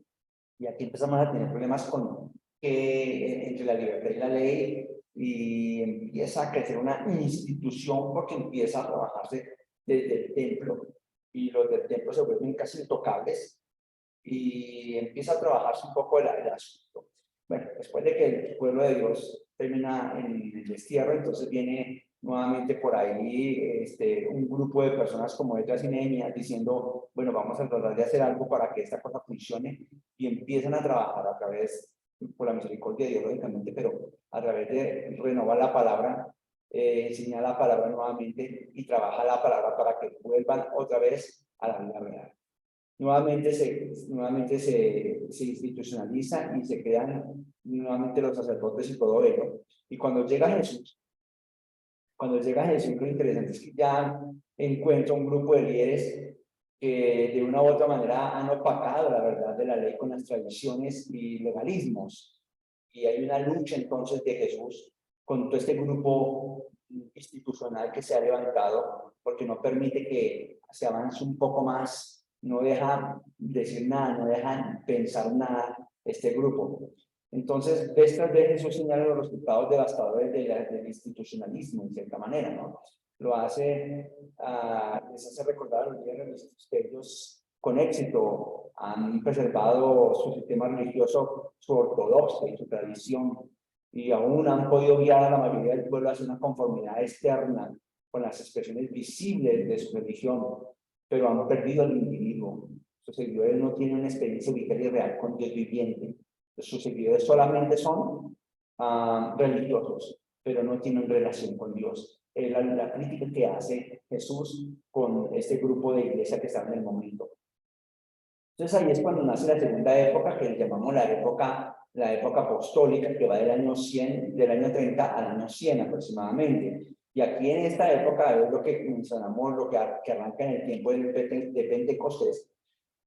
Y aquí empezamos a tener problemas con entre la libertad y la ley, y empieza a crecer una institución porque empieza a trabajarse desde el templo, y los del templo se vuelven casi intocables, y empieza a trabajarse un poco el asunto. Bueno, después de que el pueblo de Dios termina en el destierro, entonces viene nuevamente por ahí un grupo de personas como Esdras y Nehemías diciendo, bueno, vamos a tratar de hacer algo para que esta cosa funcione, y empiezan a trabajar a través, por la misericordia de Dios, lógicamente, pero a través de renovar la palabra, enseñar la palabra nuevamente y trabajar la palabra para que vuelvan otra vez a la vida real. Nuevamente se institucionaliza y se crean nuevamente los sacerdotes y todo ello. Y cuando llega Jesús, lo interesante es que ya encuentra un grupo de líderes que de una u otra manera han opacado la verdad de la ley con las tradiciones y legalismos. Y hay una lucha entonces de Jesús con todo este grupo institucional que se ha levantado, porque no permite que se avance un poco más. No dejan decir nada, no dejan pensar nada este grupo. Entonces, vez tras vez Jesús señala los resultados devastadores del institucionalismo, en cierta manera, ¿no? Lo hace, les hace recordar a los líderes que ellos con éxito han preservado su sistema religioso, su ortodoxia y su tradición, y aún han podido guiar a la mayoría del pueblo hacia una conformidad externa con las expresiones visibles de su religión, pero han perdido al individuo. Sus seguidores no tienen una experiencia vital y real con Dios viviente. Sus seguidores solamente son religiosos, pero no tienen relación con Dios. Es la crítica que hace Jesús con este grupo de iglesia que está en el momento. Entonces ahí es cuando nace la segunda época, que llamamos la época apostólica, que va del año 100, del año 30 al año 100 aproximadamente. Y aquí en esta época es lo que mencionamos, lo que arranca en el tiempo de Pentecostés.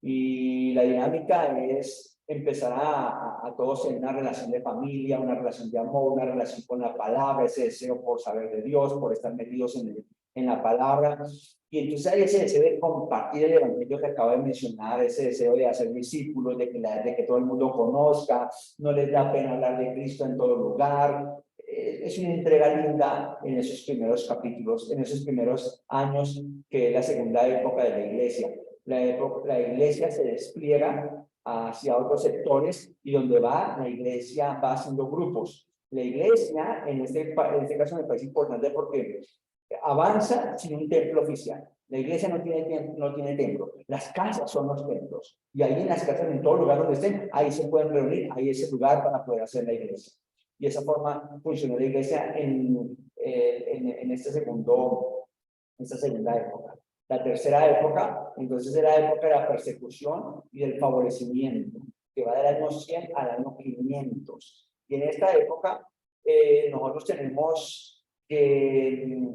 Y la dinámica es empezar a todos en una relación de familia, una relación de amor, una relación con la palabra, ese deseo por saber de Dios, por estar metidos en la palabra. Y entonces hay ese deseo de compartir el evangelio que acabo de mencionar, ese deseo de hacer discípulos, de que todo el mundo conozca, no les da pena hablar de Cristo en todo lugar. Es una entrega linda en esos primeros capítulos, en esos primeros años, que es la segunda época de la iglesia. La iglesia se despliega hacia otros sectores, y donde va, la iglesia va haciendo grupos. La iglesia, en este caso me parece importante porque avanza sin un templo oficial. La iglesia no tiene templo. Las casas son los templos. Y ahí en las casas, en todo lugar donde estén, ahí se pueden reunir, ahí es el lugar para poder hacer la iglesia. Y de esa forma funcionó la iglesia en esta segunda época. La tercera época, entonces, era la época de la persecución y del favorecimiento, que va del año 100 al año 500. Y en esta época nosotros tenemos que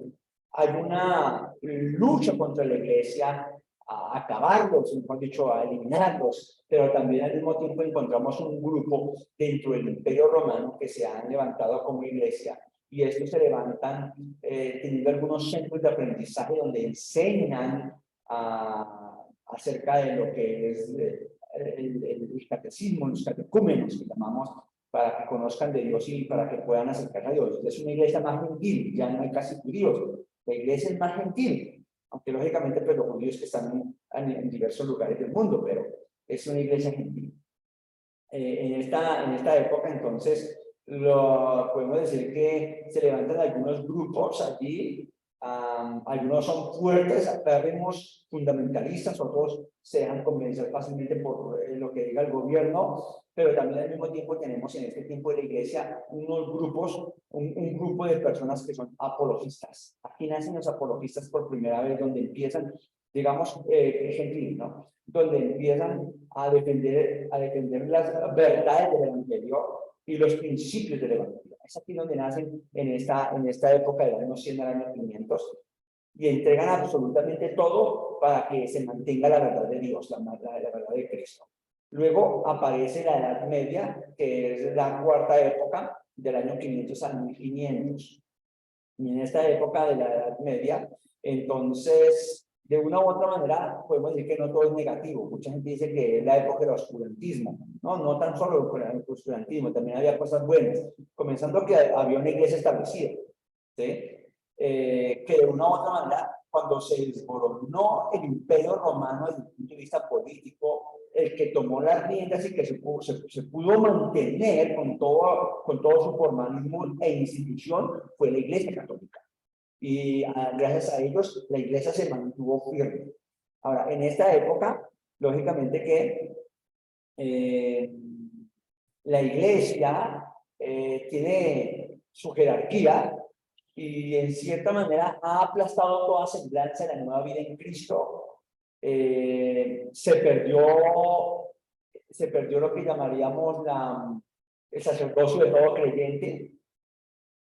hay una lucha contra la iglesia, a acabarlos, mejor dicho, a eliminarlos, pero también al mismo tiempo encontramos un grupo dentro del Imperio Romano que se han levantado como iglesia y estos se levantan teniendo algunos centros de aprendizaje donde enseñan acerca de lo que es el catecismo, los catecúmenos que llamamos, para que conozcan de Dios y para que puedan acercarse a Dios. Es una iglesia más gentil, ya no hay casi judíos, la iglesia es más gentil, aunque lógicamente pues, los judíos que están en diversos lugares del mundo, pero es una iglesia gentil. En esta época, entonces, podemos decir que se levantan algunos grupos allí, algunos son fuertes, acérrimos, fundamentalistas, otros se dejan convencer fácilmente por lo que diga el gobierno, pero también al mismo tiempo tenemos en este tiempo de la iglesia unos grupos, un grupo de personas que son apologistas. Aquí nacen los apologistas por primera vez, donde empiezan, digamos, gentil, ¿no? Donde empiezan a defender las verdades del evangelio y los principios del evangelio. Es aquí donde nacen en esta época del año 100 al año 500 y entregan absolutamente todo para que se mantenga la verdad de Dios, la verdad de Cristo. Luego aparece la Edad Media, que es la cuarta época del año 500 al 1500. Y en esta época de la Edad Media, entonces, de una u otra manera, podemos decir que no todo es negativo. Mucha gente dice que es la época del oscurantismo. No tan solo el oscurantismo, también había cosas buenas. Comenzando que había una iglesia establecida, ¿sí? Que de una u otra manera, cuando se desmoronó el imperio romano desde el punto de vista político, el que tomó las riendas y que se pudo mantener con todo su formalismo e institución fue la Iglesia Católica. Y gracias a ellos la iglesia se mantuvo firme. Ahora, en esta época, lógicamente que la iglesia tiene su jerarquía y en cierta manera ha aplastado toda semblanza de la nueva vida en Cristo. Se perdió lo que llamaríamos el sacerdocio de todo creyente.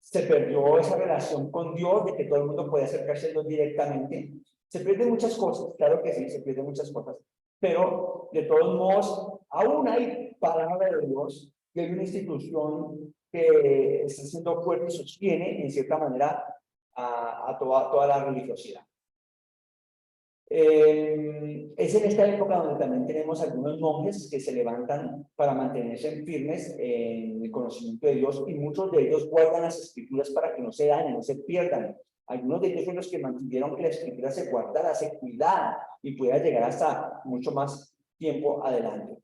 Se perdió esa relación con Dios, de que todo el mundo puede acercarse a Dios directamente. Se pierden muchas cosas, claro que sí, se pierden muchas cosas. Pero, de todos modos, aún hay palabra de Dios y hay una institución que está siendo fuerte y sostiene, en cierta manera, a toda la religiosidad. Es en esta época donde también tenemos algunos monjes que se levantan para mantenerse firmes en el conocimiento de Dios y muchos de ellos guardan las escrituras para que no se dañen, no se pierdan. Algunos de ellos son los que mantuvieron que la escritura se guardara, se cuidara y pudiera llegar hasta mucho más tiempo adelante.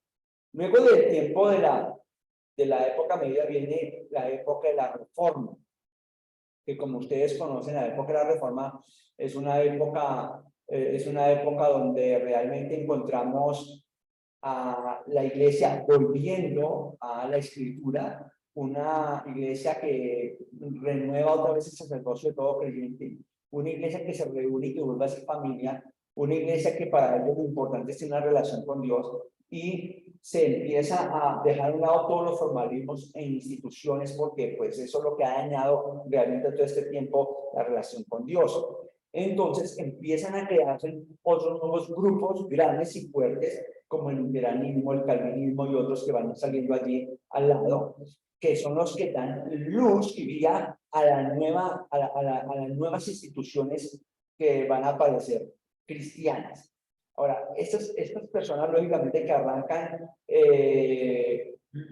Luego del tiempo de la época media viene la época de la Reforma, que como ustedes conocen, la época de la Reforma es una época donde realmente encontramos a la iglesia volviendo a la escritura, una iglesia que renueva otra vez el sacerdocio de todo creyente, una iglesia que se reúne y que vuelve a ser familia, una iglesia que para ellos lo importante es tener una relación con Dios y se empieza a dejar a un lado todos los formalismos e instituciones porque pues eso es lo que ha dañado realmente todo este tiempo la relación con Dios. Entonces empiezan a crearse otros nuevos grupos grandes y fuertes como el luteranismo, el calvinismo y otros que van saliendo allí al lado, que son los que dan luz y guía a las nuevas instituciones que van a aparecer cristianas. Ahora, estas personas lógicamente que arrancan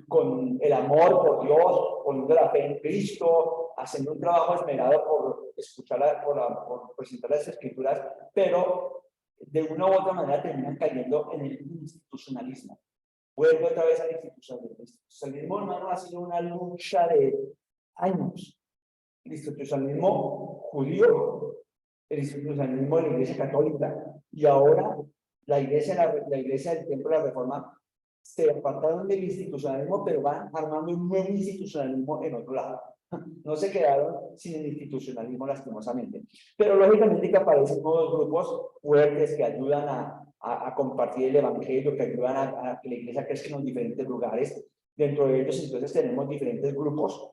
con el amor por Dios, poniendo la fe en Cristo, haciendo un trabajo esmerado por escuchar, por presentar las escrituras, pero de una u otra manera terminan cayendo en el institucionalismo. Vuelvo otra vez al institucionalismo. El institucionalismo, hermano, ha sido una lucha de años. El institucionalismo judío, el institucionalismo de la Iglesia Católica, y ahora la iglesia del Templo de la Reforma se apartaron del institucionalismo, pero van armando un nuevo institucionalismo en otro lado. No se quedaron sin el institucionalismo lastimosamente. Pero lógicamente que aparecen nuevos grupos fuertes que ayudan a compartir el evangelio, que ayudan a que la iglesia crezca en los diferentes lugares. Dentro de ellos entonces tenemos diferentes grupos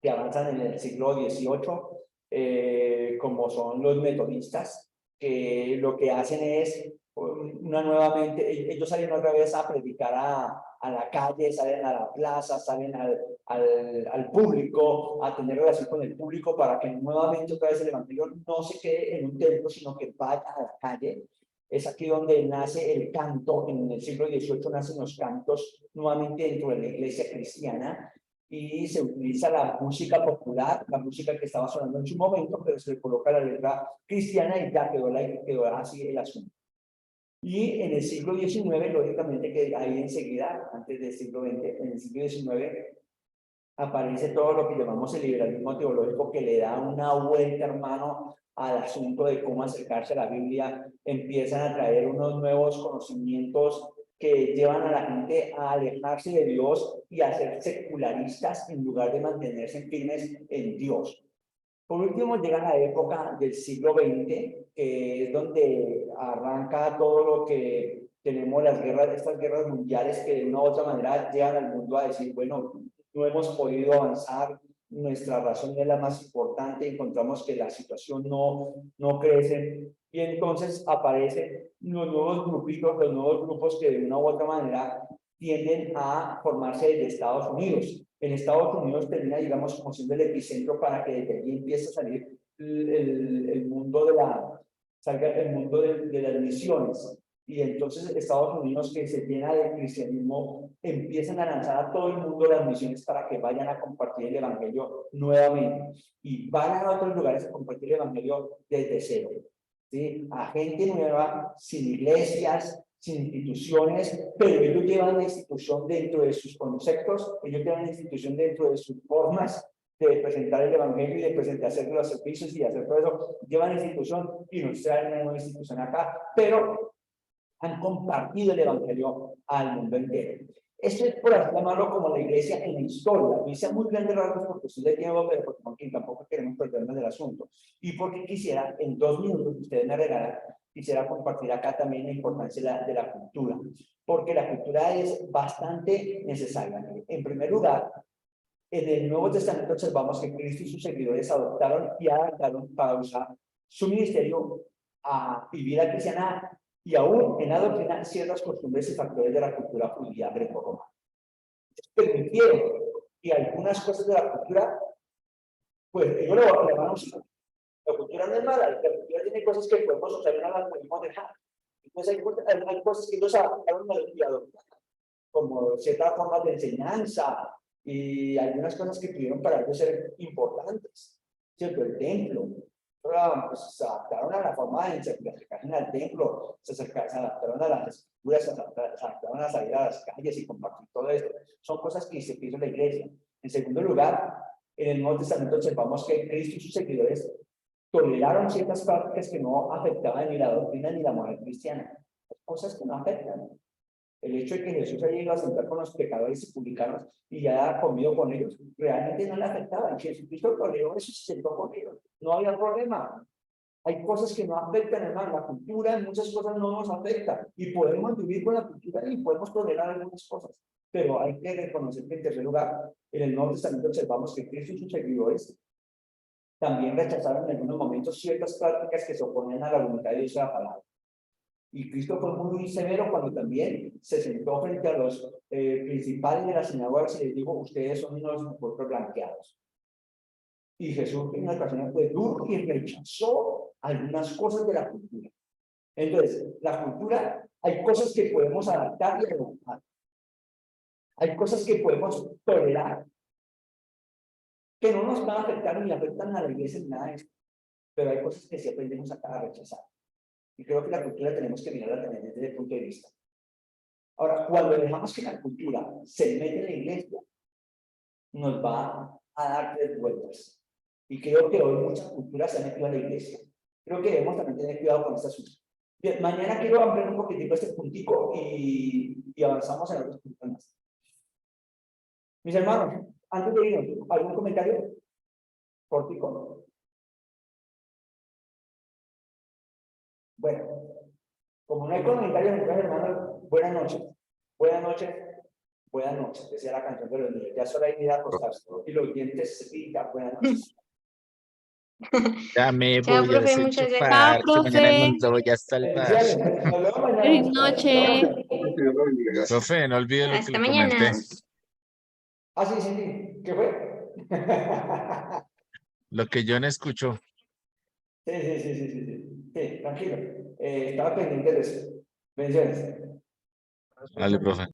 que avanzan en el siglo XVIII, como son los metodistas, que lo que hacen es nuevamente, ellos salen otra vez a predicar a la calle, salen a la plaza, salen al público, a tener relación con el público para que nuevamente otra vez el evangelio no se quede en un templo, sino que vaya a la calle. Es aquí donde nace el canto, en el siglo XVIII nacen los cantos nuevamente dentro de la iglesia cristiana, y se utiliza la música popular, la música que estaba sonando en su momento, pero se le coloca la letra cristiana y ya quedó así el asunto. Y en el siglo XIX, lógicamente que ahí enseguida, antes del siglo XX, en el siglo XIX, aparece todo lo que llamamos el liberalismo teológico, que le da una vuelta, hermano, al asunto de cómo acercarse a la Biblia. Empiezan a traer unos nuevos conocimientos que llevan a la gente a alejarse de Dios y a ser secularistas en lugar de mantenerse firmes en Dios. Por último, llega la época del siglo XX, que es donde arranca todo lo que tenemos, las guerras, estas guerras mundiales que de una u otra manera llevan al mundo a decir, bueno, no hemos podido avanzar, nuestra razón es la más importante, encontramos que la situación no crece, y entonces aparecen los nuevos grupitos, los nuevos grupos que de una u otra manera tienden a formarse desde Estados Unidos. En Estados Unidos termina, digamos, como siendo el epicentro para que desde allí empiece a salir el mundo de las misiones. Y entonces Estados Unidos, que se llena de cristianismo, empiezan a lanzar a todo el mundo las misiones para que vayan a compartir el evangelio nuevamente. Y van a otros lugares a compartir el evangelio desde cero. ¿Sí? A gente nueva, sin iglesias, sin instituciones, pero ellos llevan la institución dentro de sus conceptos, ellos llevan la institución dentro de sus formas de presentar el evangelio y de presentar, hacer los servicios y hacer todo eso, llevan la institución y nos traen una nueva institución acá, pero han compartido el evangelio al mundo entero. Esto es, por así llamarlo, como la iglesia en la historia. Me hice muy grande rasgos por cuestión de tiempo, pero porque tampoco queremos perdernos del asunto. Y porque quisiera, en 2 minutos, que ustedes me regalan, quisiera compartir acá también la importancia de la cultura. Porque la cultura es bastante necesaria. En primer lugar, en el Nuevo Testamento observamos que Cristo y sus seguidores adoptaron y adaptaron para usar su ministerio a vivir la cristiana y aún en adoctrinar ciertas costumbres y factores de la cultura judía greco-romana. Permitieron que algunas cosas de la cultura, pues ellos le van a usar. La cultura no es mala, la cultura tiene cosas que podemos usar y no las podemos dejar. Entonces hay cosas que ellos adaptaron y adoptaron, como ciertas formas de enseñanza y algunas cosas que tuvieron para ellos ser importantes. ¿Cierto? El templo. Pues, se adaptaron a la forma de acercarse al templo, se adaptaron a las escrituras, se adaptaron a salir a las calles y compartir todo esto. Son cosas que se hizo la iglesia. En segundo lugar, en el Nuevo Testamento observamos que Cristo y sus seguidores toleraron ciertas prácticas que no afectaban ni la doctrina ni la moral cristiana. Cosas que no afectan. El hecho de que Jesús haya ido a sentar con los pecadores y publicanos y ya haya comido con ellos, realmente no le afectaba. Y Jesucristo toleró eso y se sentó con ellos. No había problema. Hay cosas que no afectan, hermano. La cultura en muchas cosas no nos afecta. Y podemos vivir con la cultura y podemos tolerar algunas cosas. Pero hay que reconocer que, en tercer lugar, en el Nuevo Testamento observamos que Cristo y sus seguidores también rechazaron en algunos momentos ciertas prácticas que se oponen a la voluntad de Dios y a la palabra. Y Cristo fue muy severo cuando también se sentó frente a los principales de la sinagoga y les dijo, ustedes son unos sepulcros blanqueados. Y Jesús en una ocasión fue duro y rechazó algunas cosas de la cultura. Entonces, la cultura, hay cosas que podemos adaptar y adoptar. Hay cosas que podemos tolerar, que no nos van a afectar ni afectan a la iglesia ni nada de eso. Pero hay cosas que sí aprendemos a rechazar. Y creo que la cultura tenemos que mirarla también desde ese punto de vista. Ahora, cuando dejamos que la cultura se mete en la iglesia, nos va a dar 3 vueltas. Y creo que hoy mucha cultura se ha metido a la iglesia. Creo que debemos también tener cuidado con este asunto. Bien, mañana quiero ampliar un poquitico este puntico y avanzamos en otros puntos más. Mis hermanos, antes de irnos, ¿algún comentario? Cortico. Bueno, como no hay comentarios, entonces, hermanos, buenas noches. Buenas noches. Buenas noches. Decía la canción de los niños. Ya es hora de ir a acostarse. Y los dientes se pican. Buenas noches. Ya me Chao, voy a profe, muchas gracias. desenchufar, que mañana el profe. mundo voy a salvar. Bendiciones. Nos vemos mañana. Feliz noche. Profe, no olvide lo que Hasta le comenté. mañana. Ah, sí, sí, sí. ¿Qué fue? Lo que John escuchó. Sí, sí, sí, sí, sí, sí. Sí, tranquilo. Estaba pendiente de eso. Bendiciones. Vale, profe.